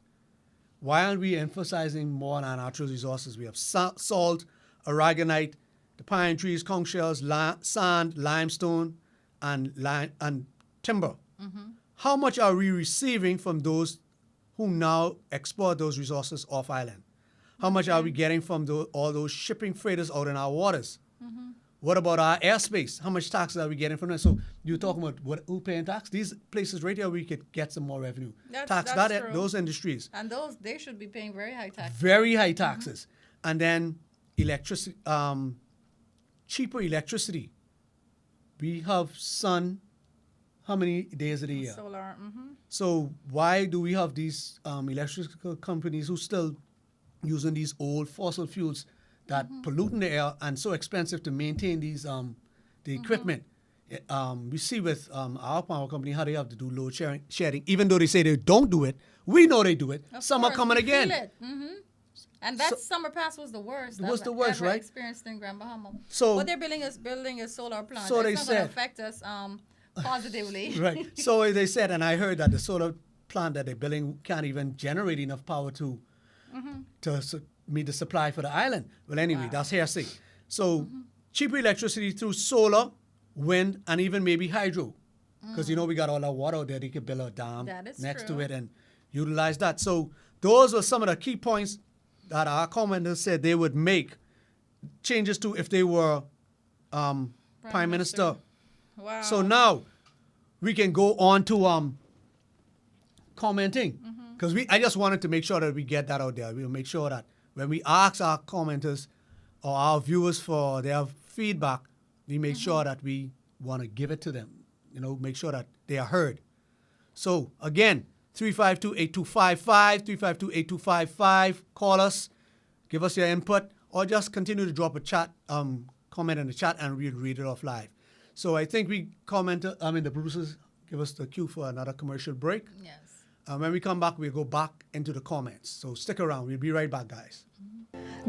Why aren't we emphasizing more on our natural resources? We have salt, aragonite, the pine trees, conch shells, sand, limestone, and timber. How much are we receiving from those who now export those resources off island? How much are we getting from all those shipping freighters out in our waters? What about our airspace? How much taxes are we getting from them? So you're talking about who paying tax? These places right here, we could get some more revenue. That's true. Those industries. And they should be paying very high taxes. Very high taxes. And then electricity, cheaper electricity. We have sun, how many days of the year? Solar. So why do we have these electrical companies who still using these old fossil fuels that polluting the air and so expensive to maintain these the equipment? We see with our power company how they have to do load sharing. Even though they say they don't do it, we know they do it. Of Some are course, coming we again. feel it. And that summer pass was the worst. It was I've the worst, ever right? Experienced in Grand Bahama. So- but they're building a solar plant. So It's they not going said. to affect us positively. Right. So they said, and I heard that the solar plant that they're building can't even generate enough power to meet the supply for the island. Well, anyway, that's hearsay. So cheaper electricity through solar, wind, and even maybe hydro. Because, we got all our water out there. They could build a dam That is next true. to it and utilize that. So those were some of the key points that our commenters said they would make changes to if they were Prime Minister. Wow. So now we can go on to commenting because I just wanted to make sure that we get that out there. We'll make sure that when we ask our commenters or our viewers for their feedback, we make sure that we want to give it to them. Make sure that they are heard. So again, 352-8255, 352-8255. Call us, give us your input, or just continue to drop a chat, comment in the chat, and we'll read it off live. So I think the producers give us the cue for another commercial break. Yes. When we come back, we'll go back into the comments. So stick around. We'll be right back, guys.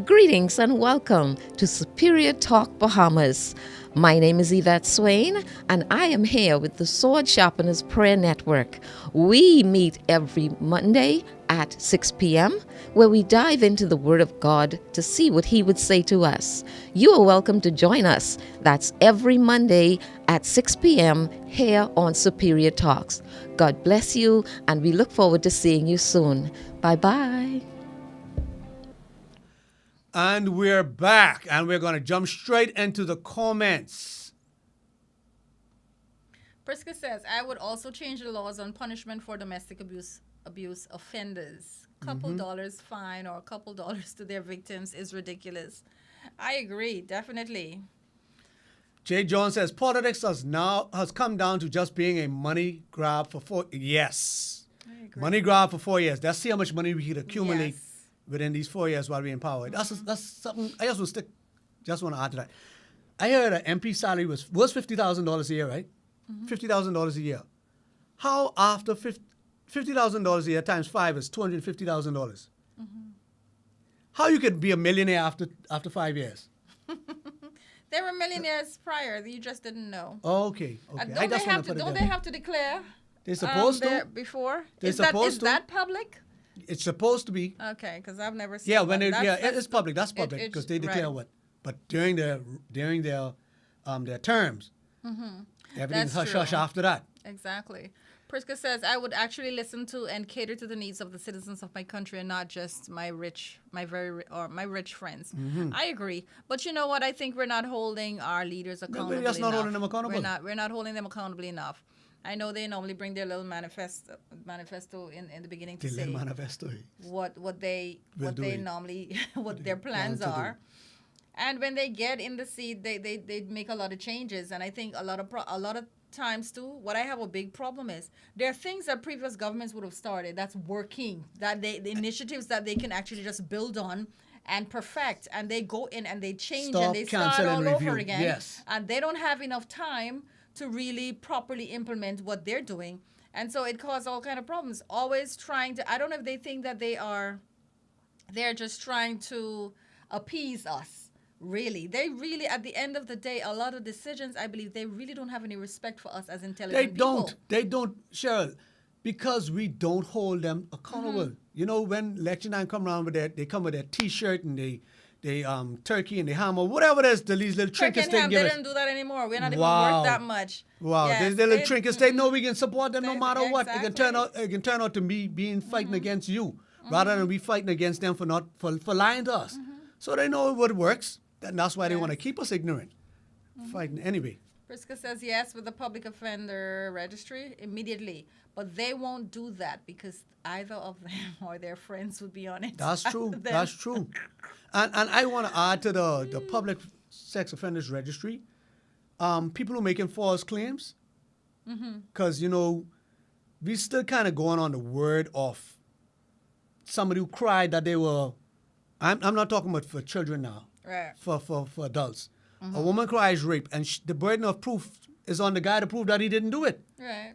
Greetings and welcome to Superior Talk Bahamas. My name is Yvette Swain, and I am here with the Sword Sharpeners Prayer Network. We meet every Monday at 6 p.m., where we dive into the Word of God to see what He would say to us. You are welcome to join us. That's every Monday at 6 p.m. here on Superior Talks. God bless you, and we look forward to seeing you soon. Bye-bye. And we're back, and we're going to jump straight into the comments. Priska says, I would also change the laws on punishment for domestic abuse offenders. Couple dollars fine or a couple dollars to their victims is ridiculous. I agree, definitely. Jay John says politics has come down to just being a money grab for 4 years. Money grab for 4 years. Let's see how much money we could accumulate Yes. within these 4 years while we're in power. That's something I just want to add to that. I heard an MP salary was $50,000 a year, right? $50,000 a year. How after $50,000 a year times 5 is $250,000? How you could be a millionaire after 5 years? They were millionaires prior. You just didn't know. Okay. I just want to put it Don't there. they have to declare? They're supposed to. Before. They're Is supposed to. that public? It's supposed to be. Okay, because I've never seen. Yeah, one. it That's is public. That's it- public it's- because they declare right. what. But during their terms, everything's That's hush hush true. after that. Exactly. Priska says, I would actually listen to and cater to the needs of the citizens of my country and not just my rich friends. I agree. But you know what? I think we're not holding our leaders accountable enough. just not holding them accountable. We're not holding them accountable enough. I know they normally bring their little manifesto in the beginning to The say manifesto. what they doing. normally what their plans plan to do. are. And when they get in the seat, they make a lot of changes. And I think a lot of times too, what I have a big problem is there are things that previous governments would have started that's working, that the initiatives that they can actually just build on and perfect, and they go in and they change Stop, and they start cancel, all and over review. again. Yes. And they don't have enough time to really properly implement what they're doing. And so it caused all kind of problems. Always trying to, I don't know if they think that they're just trying to appease us. Really, they really, at the end of the day, a lot of decisions, I believe, they really don't have any respect for us as intelligent people. They don't, Cheryl, because we don't hold them accountable. You know, when election time come around they come with their T-shirt and they turkey and they ham or whatever it is, these little trinkets they They give us. didn't do that anymore. We're not even Wow. worth that much. Wow, Yes, these little trinkets, they know we can support them no They- matter what. It exactly. can turn out to be being fighting against you rather than we fighting against them for lying to us. So they know what works, and that's why they want to keep us ignorant. Fighting anyway. Priska says yes with the public offender registry immediately, but they won't do that because either of them or their friends would be on it. That's true. Them. That's true. And I want to add to the public sex offenders registry, people who making false claims, because you know we still kind of going on the word of somebody who cried that they were. I'm not talking about for children now. Right. For adults, a woman cries rape, and the burden of proof is on the guy to prove that he didn't do it. Right.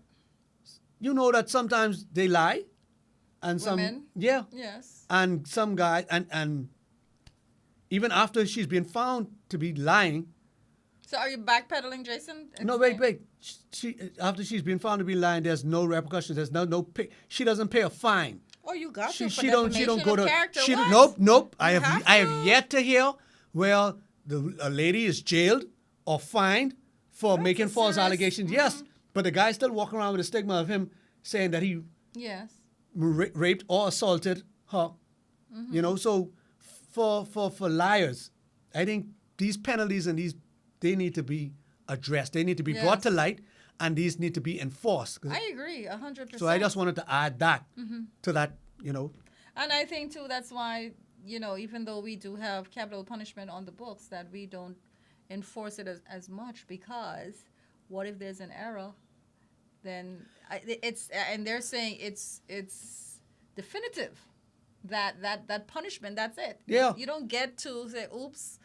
You know that sometimes they lie, and Women? Yes. and some guy and even after she's been found to be lying. So are you backpedaling, Jason? No, wait. She after she's been found to be lying, there's no repercussions. There's no pay. She doesn't pay a fine. Oh, you got to. She don't go to. Character. What? Nope. I You have yet to hear where a lady is jailed or fined for That's making a false serious- allegations. Yes, but the guy's still walking around with the stigma of him saying that he Yes. raped or assaulted her. You know, so for liars, I think these penalties and they need to be addressed. They need to be brought to Yes. light, and these need to be enforced. I agree, 100%. So I just wanted to add that to that. You know, And I think too that's why, even though we do have capital punishment on the books, that we don't enforce it as much, because what if there's an error? Then and they're saying it's definitive that punishment, that's it. Yeah. You don't get to say oops,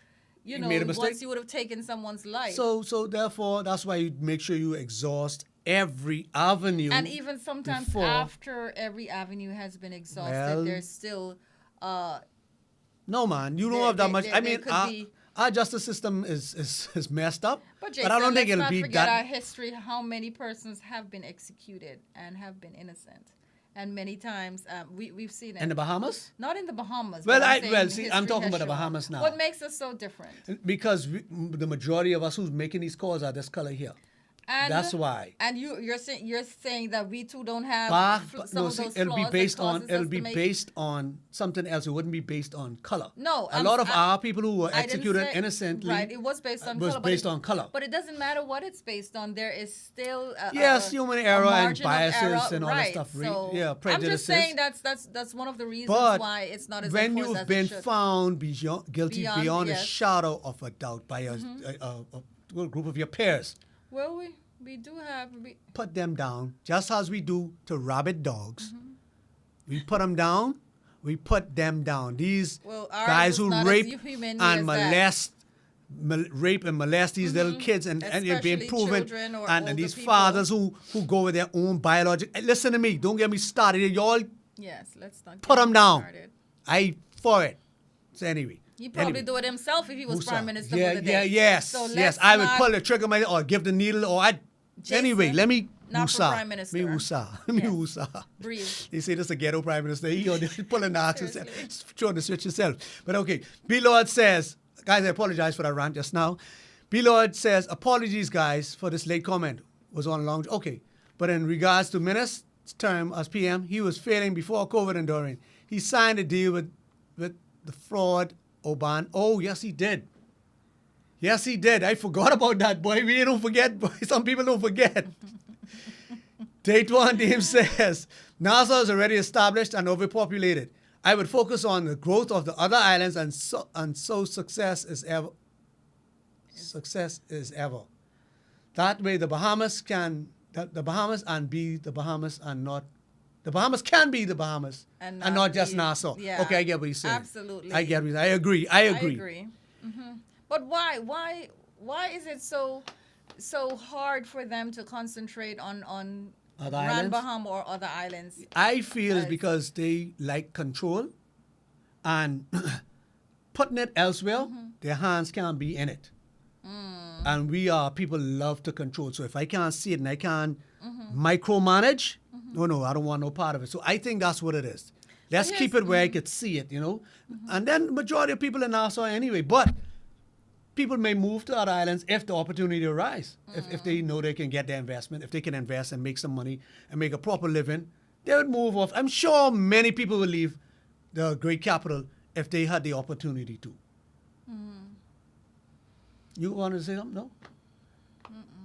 You made a mistake. once you would have taken someone's life. so therefore that's why you make sure you exhaust every avenue. And even sometimes before- after every avenue has been exhausted, Well, there's still No, man, you don't There- have that there- much. there- I there mean, could be- our justice system is messed up. But Jason, I don't think let's it'll not be forget our that. history, how many persons have been executed and have been innocent. And many times we've seen it. In the Bahamas? Not in the Bahamas. Well, but I'm saying see, I'm history talking has about the shown. Bahamas now. What makes us so different? Because the majority of us who's making these calls are this color here. And That's why. And you're saying that we too don't have some No, of see, those it'll be flaws that based on causes it'll us be to make- based on something else. It wouldn't be based on color. No, a lot of our people who were I didn't executed say- innocently. Right, it was based on was color. based on color. But it doesn't matter what it's based on. There is still Yes, human error and margin of biases error. and all that Right, stuff. So Yeah, I'm just prejudices. saying that's one of the reasons But why it's not as when enforced you've as been it should. found guilty beyond a yes. shadow of a doubt by a group of your peers. Well, we do have. Put them down, just as we do to rabid dogs. Mm-hmm. We put them down. We put them down. These Well, ours guys is who not as rape humane and as that. molest, rape and molest these little kids, and it's being Especially proven. children or And older these people. fathers who go with their own biological. Listen to me. Don't get me started. Y'all Yes, let's not put get them down. started. I for it. So anyway. He'd probably anyway. do it himself if he was Woosah. prime minister Yeah, for the day. yeah, yes, So yes. let's I would not- pull the trigger, or give the needle, or I'd. Jason, Anyway, let me. not for woosah. prime minister. Me woosah. Me Yes. woosah. Breathe. They say this is a ghetto prime minister. He on the pulling the axe himself, Seriously. trying to switch himself. But okay, B Lord says, guys, I apologize for that rant just now. B Lord says, apologies, guys, for this late comment. Was on a long. Okay, but in regards to Minist's term as PM, he was failing before COVID and during. He signed a deal with the fraud Oban. Oh, yes, he did. Yes, he did. I forgot about that, boy. We don't forget, boy. Some people don't forget. Date one, Dame says, NASA is already established and overpopulated. I would focus on the growth of the other islands, and so success is ever. Success is ever. That way, the Bahamas can, the Bahamas and be the Bahamas and not. The Bahamas can be the Bahamas and not just be- Nassau. yeah, Okay, I get what you're saying. absolutely. I get what you're saying. I agree. I agree. I agree. But why is it so hard for them to concentrate on Other Grand islands? Bahama or other islands? I feel it's Yes. because they like control and putting it elsewhere, their hands can't be in it. And people love to control. So if I can't see it and I can't micromanage, no, I don't want no part of it. So I think that's what it is. Let's Yes. keep it where I could see it, And then majority of people in Nassau anyway. But people may move to other islands if the opportunity arises. If they know they can get their investment, if they can invest and make some money and make a proper living, they would move off. I'm sure many people will leave the great capital if they had the opportunity to. You want to say something? No?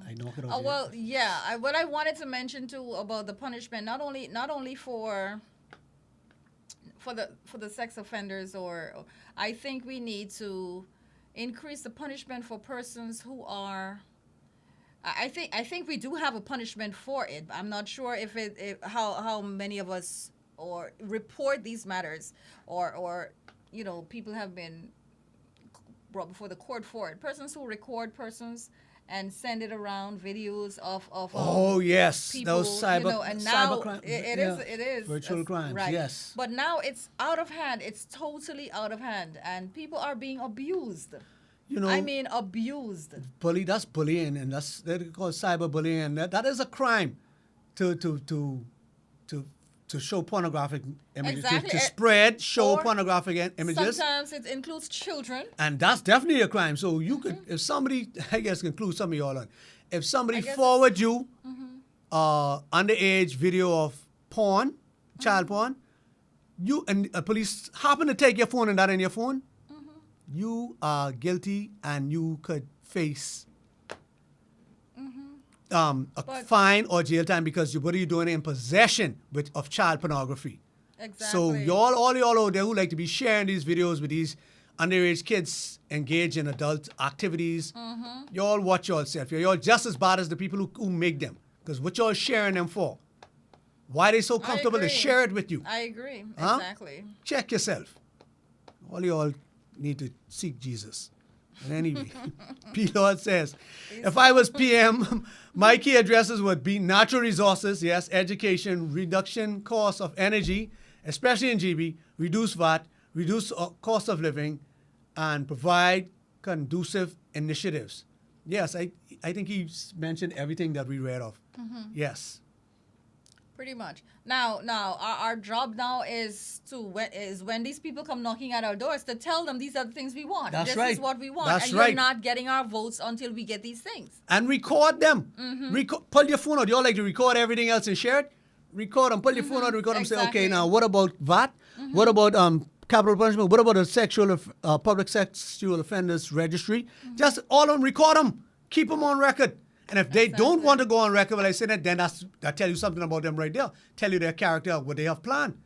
I knock it off. Oh here. well, yeah. What I wanted to mention too about the punishment, not only for the sex offenders, or I think we need to increase the punishment for persons who are. I think we do have a punishment for it. I'm not sure if how many of us or report these matters, or people have been brought before the court for it. Persons who record persons and send it around, videos of Oh yes, people, those cyber and now cyber crimes. it is virtual crimes. right. Yes, But now it's out of hand. It's totally out of hand, and people are being abused. I mean, abused. bully. That's bullying, and that's called cyberbullying, and that is a crime. To show pornographic images, Exactly. to spread, show Or pornographic images, Sometimes it includes children. and that's definitely a crime. So you could, if somebody, I guess, conclude some of y'all on, if somebody I guess forward you underage video of porn, child porn, you and police happen to take your phone and that in your phone, you are guilty and you could face a But- fine or jail time because what are you doing in possession of child pornography? Exactly. So all y'all out there who like to be sharing these videos with these underage kids engaged in adult activities, y'all watch yourself. Y'all just as bad as the people who make them. Because what y'all sharing them for? Why they so comfortable to agree. share it with you? I agree. Huh? Exactly. Check yourself. All y'all need to seek Jesus. But anyway, P. Lord says, if I was PM, my key addresses would be natural resources, yes, education, reduction cost of energy, especially in GB, reduce VAT, reduce cost of living, and provide conducive initiatives. Yes, I think he mentioned everything that we read of. Yes. Pretty much. Now, our job now is when these people come knocking at our doors to tell them these are the things we want. That's this right. is what we want. That's and right. you're not getting our votes until we get these things. And record them. Pull your phone out. Y'all like to record everything else and share it? Record them. Pull your phone out, record them. Say, Exactly. okay, now what about VAT? What about capital punishment? What about the public sexual offenders registry? Just all of them, record them. Keep them on record. And if they don't want to go on record while I say that, then that tell you something about them right there. Tell you their character, what they have planned.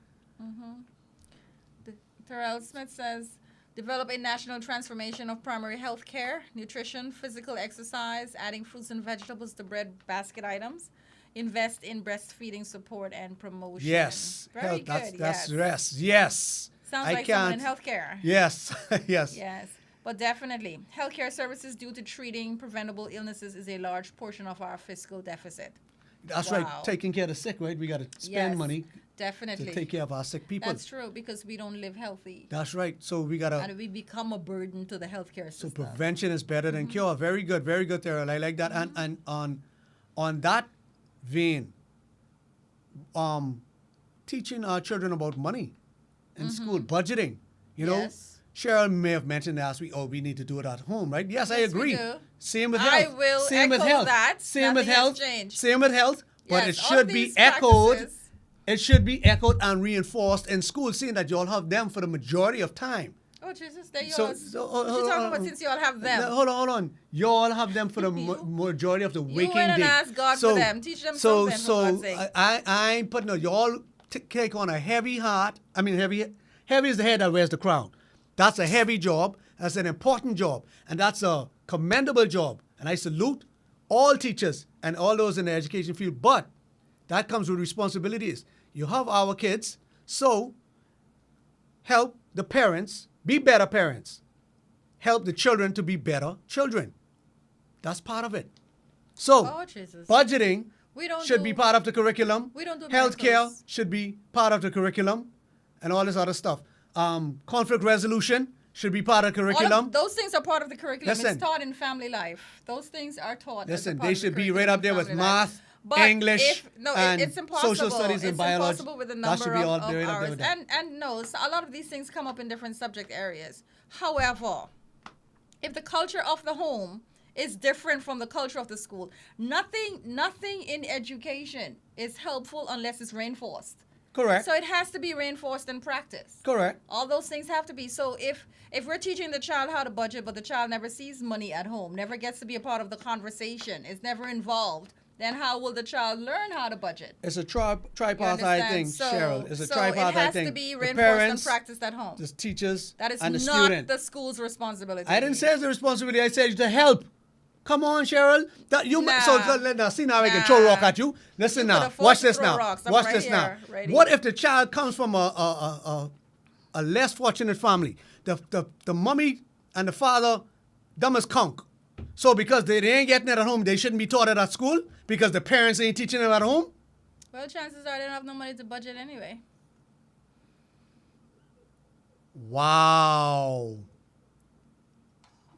Terrell Smith says, Develop a national transformation of primary health care, nutrition, physical exercise, adding fruits and vegetables to bread basket items. Invest in breastfeeding support and promotion. Yes. Very Health, good. that's yes. yes. Sounds I like someone in can't. healthcare. Yes. Yes. Yes. But definitely, healthcare services due to treating preventable illnesses is a large portion of our fiscal deficit. That's Wow. right. Taking care of the sick, right? We got to spend Yes, money Definitely. to take care of our sick people. That's true because we don't live healthy. That's right. So we got to. And we become a burden to the healthcare So system. prevention is better than cure. Very good, Terrell. I like that. And on that vein, teaching our children about money in school, budgeting. You know, Yes. Cheryl may have mentioned last week, we need to do it at home, right? Yes, I Yes, we agree. do. Same with I health. will Same with echo health. that. Same with Nothing has health. changed. Same with health. But it Yes, all should of be these echoed. practices- It should be echoed and reinforced in school, seeing that you all have them for the majority of time. Oh, Jesus, they're yours. So- what so, you talking about since you all have them? Hold on. You all have them for the majority of the waking went and day. asked God for them. Teach them so, something, for So God's sake. I ain't putting you all take on a heavy heart. I mean, heavy is the head that wears the crown. That's a heavy job. That's an important job. And that's a commendable job. And I salute all teachers and all those in the education field. But that comes with responsibilities. You have our kids, so help the parents be better parents. Help the children to be better children. That's part of it. So, Oh, Jesus. budgeting We don't should do- be part of the curriculum. we don't do Healthcare miracles. should be part of the curriculum, and all this other stuff. Conflict resolution should be part of the All curriculum. of those things are part of the curriculum. Listen. It's taught in family life. Those things are taught. as a Listen, part they of the should be curriculum right up in there with family life. math, But English, it's and impossible. social studies and it's biology. impossible with the That number should be all of right up there hours. with that. And no, so a lot of these things come up in different subject areas. However, if the culture of the home is different from the culture of the school, nothing in education is helpful unless it's reinforced. Correct. So it has to be reinforced in practice. Correct. All those things have to be. So if we're teaching the child how to budget, but the child never sees money at home, never gets to be a part of the conversation, is never involved, then how will the child learn how to budget? It's a You tripartite understand? thing, So, Cheryl. It's a so tripartite it has thing. to be The reinforced parents, and practiced at home. the teachers, That is and the not student. the school's responsibility. I didn't say it's the responsibility. I said to help. Come on, Cheryl. That you Nah. now see now I can Nah. throw rock at you. Listen You now. could've Watch forced to this throw now. rocks. I'm Watch right this now. here, ready. What if the child comes from a less fortunate family? The mommy and the father dumb as conch. So because they ain't getting it at home, they shouldn't be taught it at school because the parents ain't teaching them at home. Well, chances are they don't have no money to budget anyway. Wow.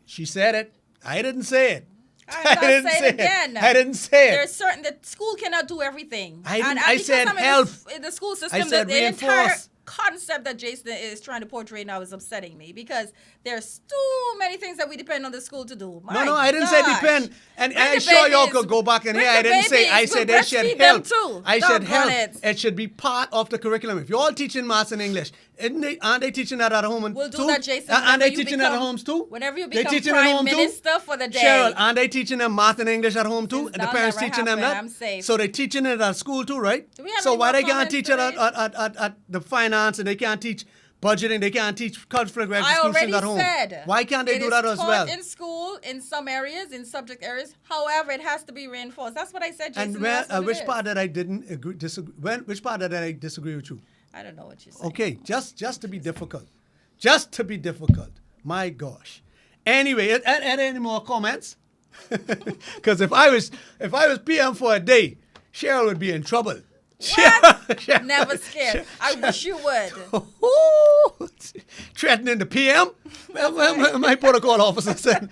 She said it. I didn't say it. I'm not saying it again. I didn't say it. There's certain the school cannot do everything. I didn't- And I because said I'm in help. in the school system. I said the entire reinforce. concept that Jason is trying to portray now is upsetting me because there's too many things that we depend on the school to do. No, I didn't say gosh. depend. And Bring I'm the sure y'all babies. could go back and Bring hear. I the didn't say. I babies. said We'll they should breastfeed them help. too. I said Doggone help. it. It should be part of the curriculum. If you're all teaching maths and English, aren't they teaching that at home and We'll do too? that, Jason. Aren't whenever they you teaching that at become- homes too? Whenever you They become teaching at prime home too? minister for the day. Cheryl, aren't they teaching them math and English at home too? Since And the none parents never teaching them happened, that? I'm safe. So they're teaching it at school too, right? Do we have So any why more they can't comments teach it today? at the finance and they can't teach budgeting, they can't teach conflict I resolution already at home? said. Why can't they it do is that as taught well? in school, in some areas, in subject areas. However, it has to be reinforced. That's what I said, Jason. And where, that's what it which is. part that I didn't agree, disagree? Which part that I disagree with you? I don't know what you said. Okay, just to be difficult, just to be difficult. My gosh. Anyway, any more comments? Because if I was PM for a day, Cheryl would be in trouble. What? Never scared. I wish you would. Threatening the PM? My protocol officer said.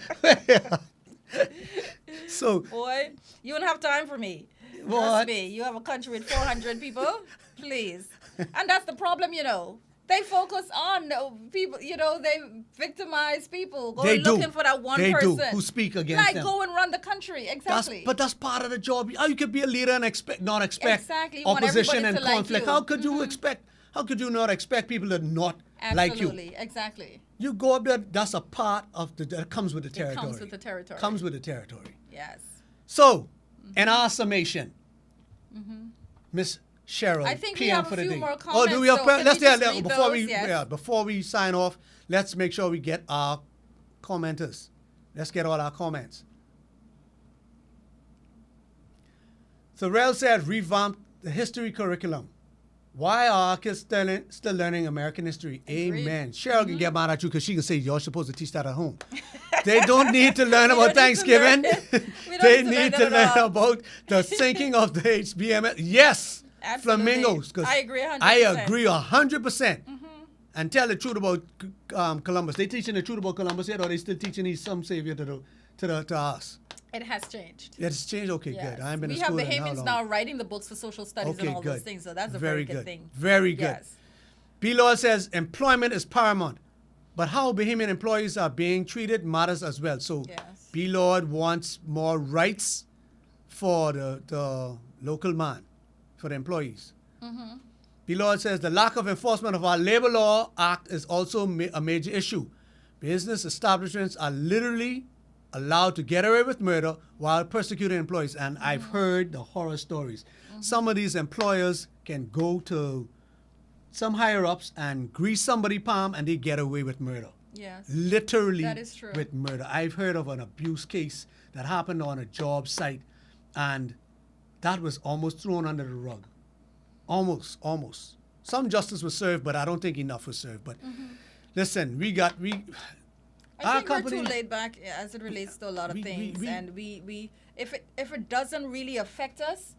So, Boy, you don't have time for me. What? Trust me. You have a country with 400 people. Please. And that's the problem, They focus on people, they victimize people. they do. Looking for that one they person. do. Who speak against Like, them. go and run the country. Exactly. But that's part of the job. How you could be a leader and not expect Exactly. You want opposition everybody and to like conflict? you. How could you expect? How could you not expect people to not like you? Absolutely. Exactly. You go up there. That's a part of that comes with the territory. comes with the territory. Comes with the territory. Yes. So, in our summation, Miss Cheryl, I think we PM have a for the few day. more Oh, do we have? comments, so Let's can we just read before those? we Yes. before we sign off. Let's make sure we get our commenters. Let's get all our comments. Sorrel said, revamp the history curriculum. Why are our kids still learning American history? Agreed. Amen. Cheryl can get mad at you because she can say you're supposed to teach that at home. They don't need to learn We about don't need to learn Thanksgiving. it. We don't They need need to to learn it at learn all. about the sinking of the HBMS. Yes, Absolutely. flamingos. 'Cause I agree 100%. I agree 100%. And tell the truth about Columbus. They teaching the truth about Columbus yet, or they still teaching he's some savior to us? It has changed. It's changed. Okay, Yes. good. I haven't been We to have school in how Bahamians long? now writing the books for social studies Okay, and all good. those things, so that's a Very very good good. thing. Very good. Yes. B. Lord says employment is paramount, but how Bahamian employees are being treated matters as well. So Yes. B. Lord wants more rights for the local man, for the employees. B. Lord says the lack of enforcement of our Labor Law Act is also a major issue. Business establishments are literally allowed to get away with murder while persecuting employees. And I've heard the horror stories. Some of these employers can go to some higher ups and grease somebody's palm and they get away with murder. Yes. Literally That is true. with murder. I've heard of an abuse case that happened on a job site and that was almost thrown under the rug. Almost. Some justice was served, but I don't think enough was served. But listen, I think we're too laid back as it relates to a lot of things, and we if it doesn't really affect us,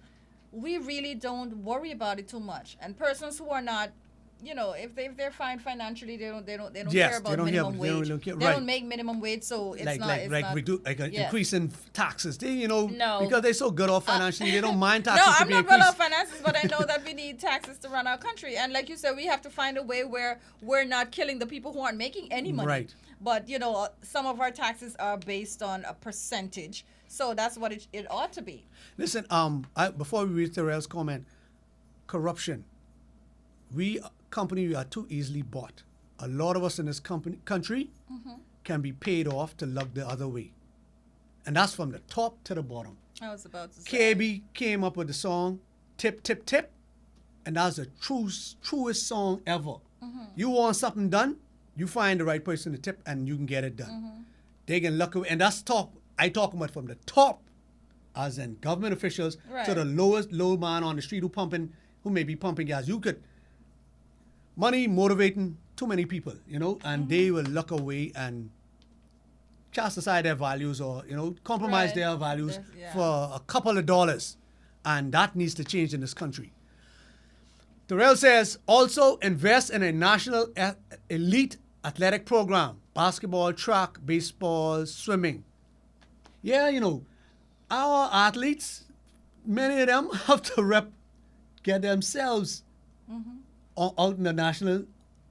we really don't worry about it too much. And persons who are not, if they're fine financially, they don't Yes, care about they don't minimum care- wage. they don't care- They right. don't make minimum wage, so it's like not. like it's like not, we do like an yes. increase in taxes. They No. because they're so good off financially, they don't mind No, taxes to I'm be not well increased. off finances, but I know that we need taxes to run our country. And like you said, we have to find a way where we're not killing the people who aren't making any money. Right. But, some of our taxes are based on a percentage. So that's what it ought to be. Listen, before we read Terrell's comment, corruption. We are too easily bought. A lot of us in this country can be paid off to look the other way. And that's from the top to the bottom. I was about to say. KB came up with the song Tip, Tip, Tip. And that's the truest song ever. You want something done, you find the right person to tip and you can get it done. They can look away. And that's top. I talk about from the top, as in government officials, to the low man on the street who may be pumping gas. Money motivating too many people, and they will look away and cast aside their values or, compromise Right. their values Yeah. for a couple of dollars. And that needs to change in this country. Terrell says, also invest in a national elite athletic program, basketball, track, baseball, swimming. Yeah, our athletes, many of them have to get themselves out in the national,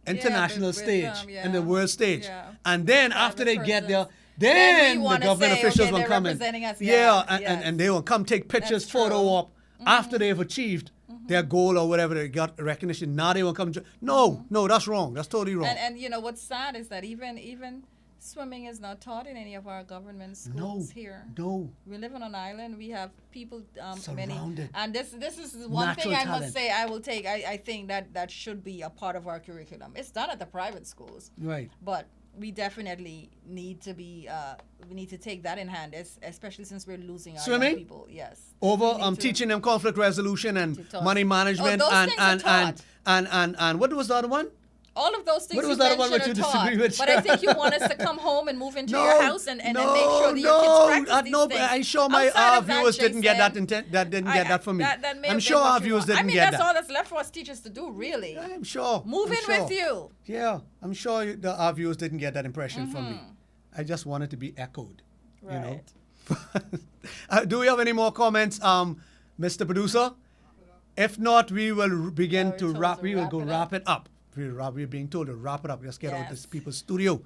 international with stage, yeah. in the world stage. Yeah. And then after they Private get there, persons. then we the wanna government say, officials okay, will they're come in. representing us. Yeah, Yeah, and they will come take pictures, That's photo true. op after they've achieved their goal or whatever, they got recognition. Now they will come. No, that's wrong. That's totally wrong. And what's sad is that even swimming is not taught in any of our government schools here. No. We live on an island. We have people, Surrounded. and this is one Natural thing I talent. must say. I will take. I think that should be a part of our curriculum. It's done at the private schools, Right. but we definitely need to be. We need to take that in hand, especially since we're losing our young Swimming? people. Yes. Over We need to- teaching them conflict resolution and taught. money management those and things are and, taught. and what was the other one? All of those things What you was that one mentioned which are you taught, disagree with? but I think you want us to come home and move into your house and make sure that your no, kids practice these no, things. I'm sure my Outside of that, viewers didn't get that Jason, that didn't get that from me. That may I'm have been sure what our you viewers want. didn't I mean, get that's that. all that's left for us teachers to do, really. I'm sure. Move I'm in sure. with you. Yeah, I'm sure our viewers didn't get that impression from me. I just wanted to be echoed. Right. Do we have any more comments, Mr. Producer? If not, we will begin we're to told wrap. to We will wrap go it wrap it up. We're being told to wrap it up. Let's get out Yes. this people's studio.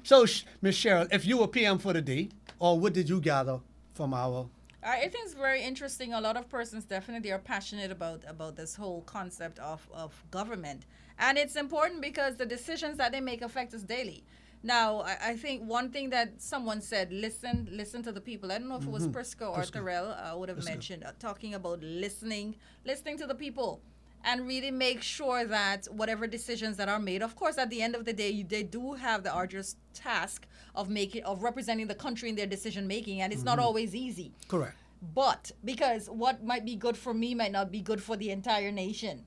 So, Miss Cheryl, if you were PM for the day, or what did you gather from our? I think it's very interesting. A lot of persons definitely are passionate about this whole concept of government. And it's important because the decisions that they make affect us daily. Now, I think one thing that someone said, listen to the people. I don't know if it was Prisca or Terrell would have mentioned, talking about listening to the people, and really make sure that whatever decisions that are made, of course, at the end of the day, they do have the arduous task of representing the country in their decision making, and it's not always easy. Correct. But because what might be good for me might not be good for the entire nation.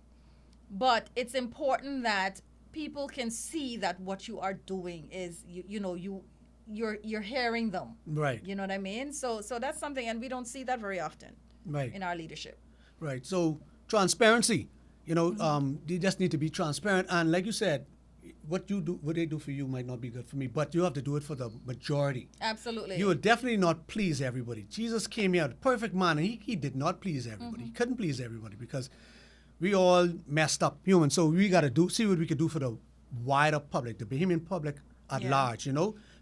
But it's important that people can see that what you are doing is you're hearing them. Right. You know what I mean? So that's something, and we don't see that very often Right. in our leadership. Right. So transparency. You just need to be transparent, and like you said, what they do for you might not be good for me, but you have to do it for the majority. Absolutely. You will definitely not please everybody. Jesus came here, the perfect man, and he did not please everybody. He couldn't please everybody because we all messed up humans. So we got to see what we could do for the wider public, the Bahamian public at large,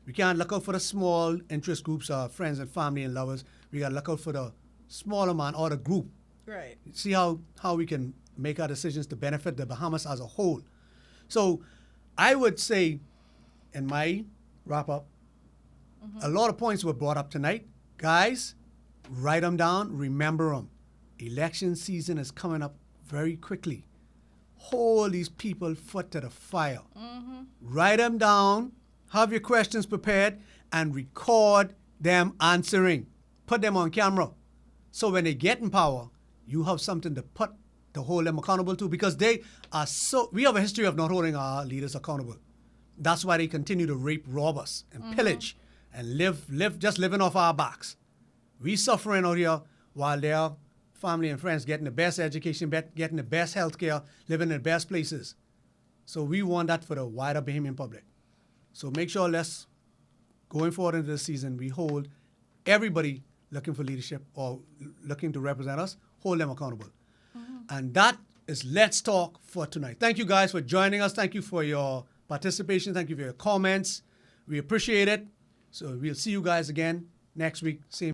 We can't look out for the small interest groups, friends and family and lovers. We got to look out for the smaller man or the group. Right. See how we can make our decisions to benefit the Bahamas as a whole. So I would say, in my wrap-up, a lot of points were brought up tonight. Guys, write them down, remember them. Election season is coming up very quickly. Hold these people foot to the fire. Write them down, have your questions prepared, and record them answering. Put them on camera. So when they get in power, you have something to hold them accountable to, because we have a history of not holding our leaders accountable. That's why they continue to rape, rob us, and pillage, and living off our backs. We suffering out here while their family and friends getting the best education, getting the best health care, living in the best places. So we want that for the wider Bahamian public. So make sure going forward into the season, we hold everybody looking for leadership or looking to represent us, hold them accountable. And that is Let's Talk for tonight. Thank you guys for joining us. Thank you for your participation. Thank you for your comments. We appreciate it. So we'll see you guys again next week. Same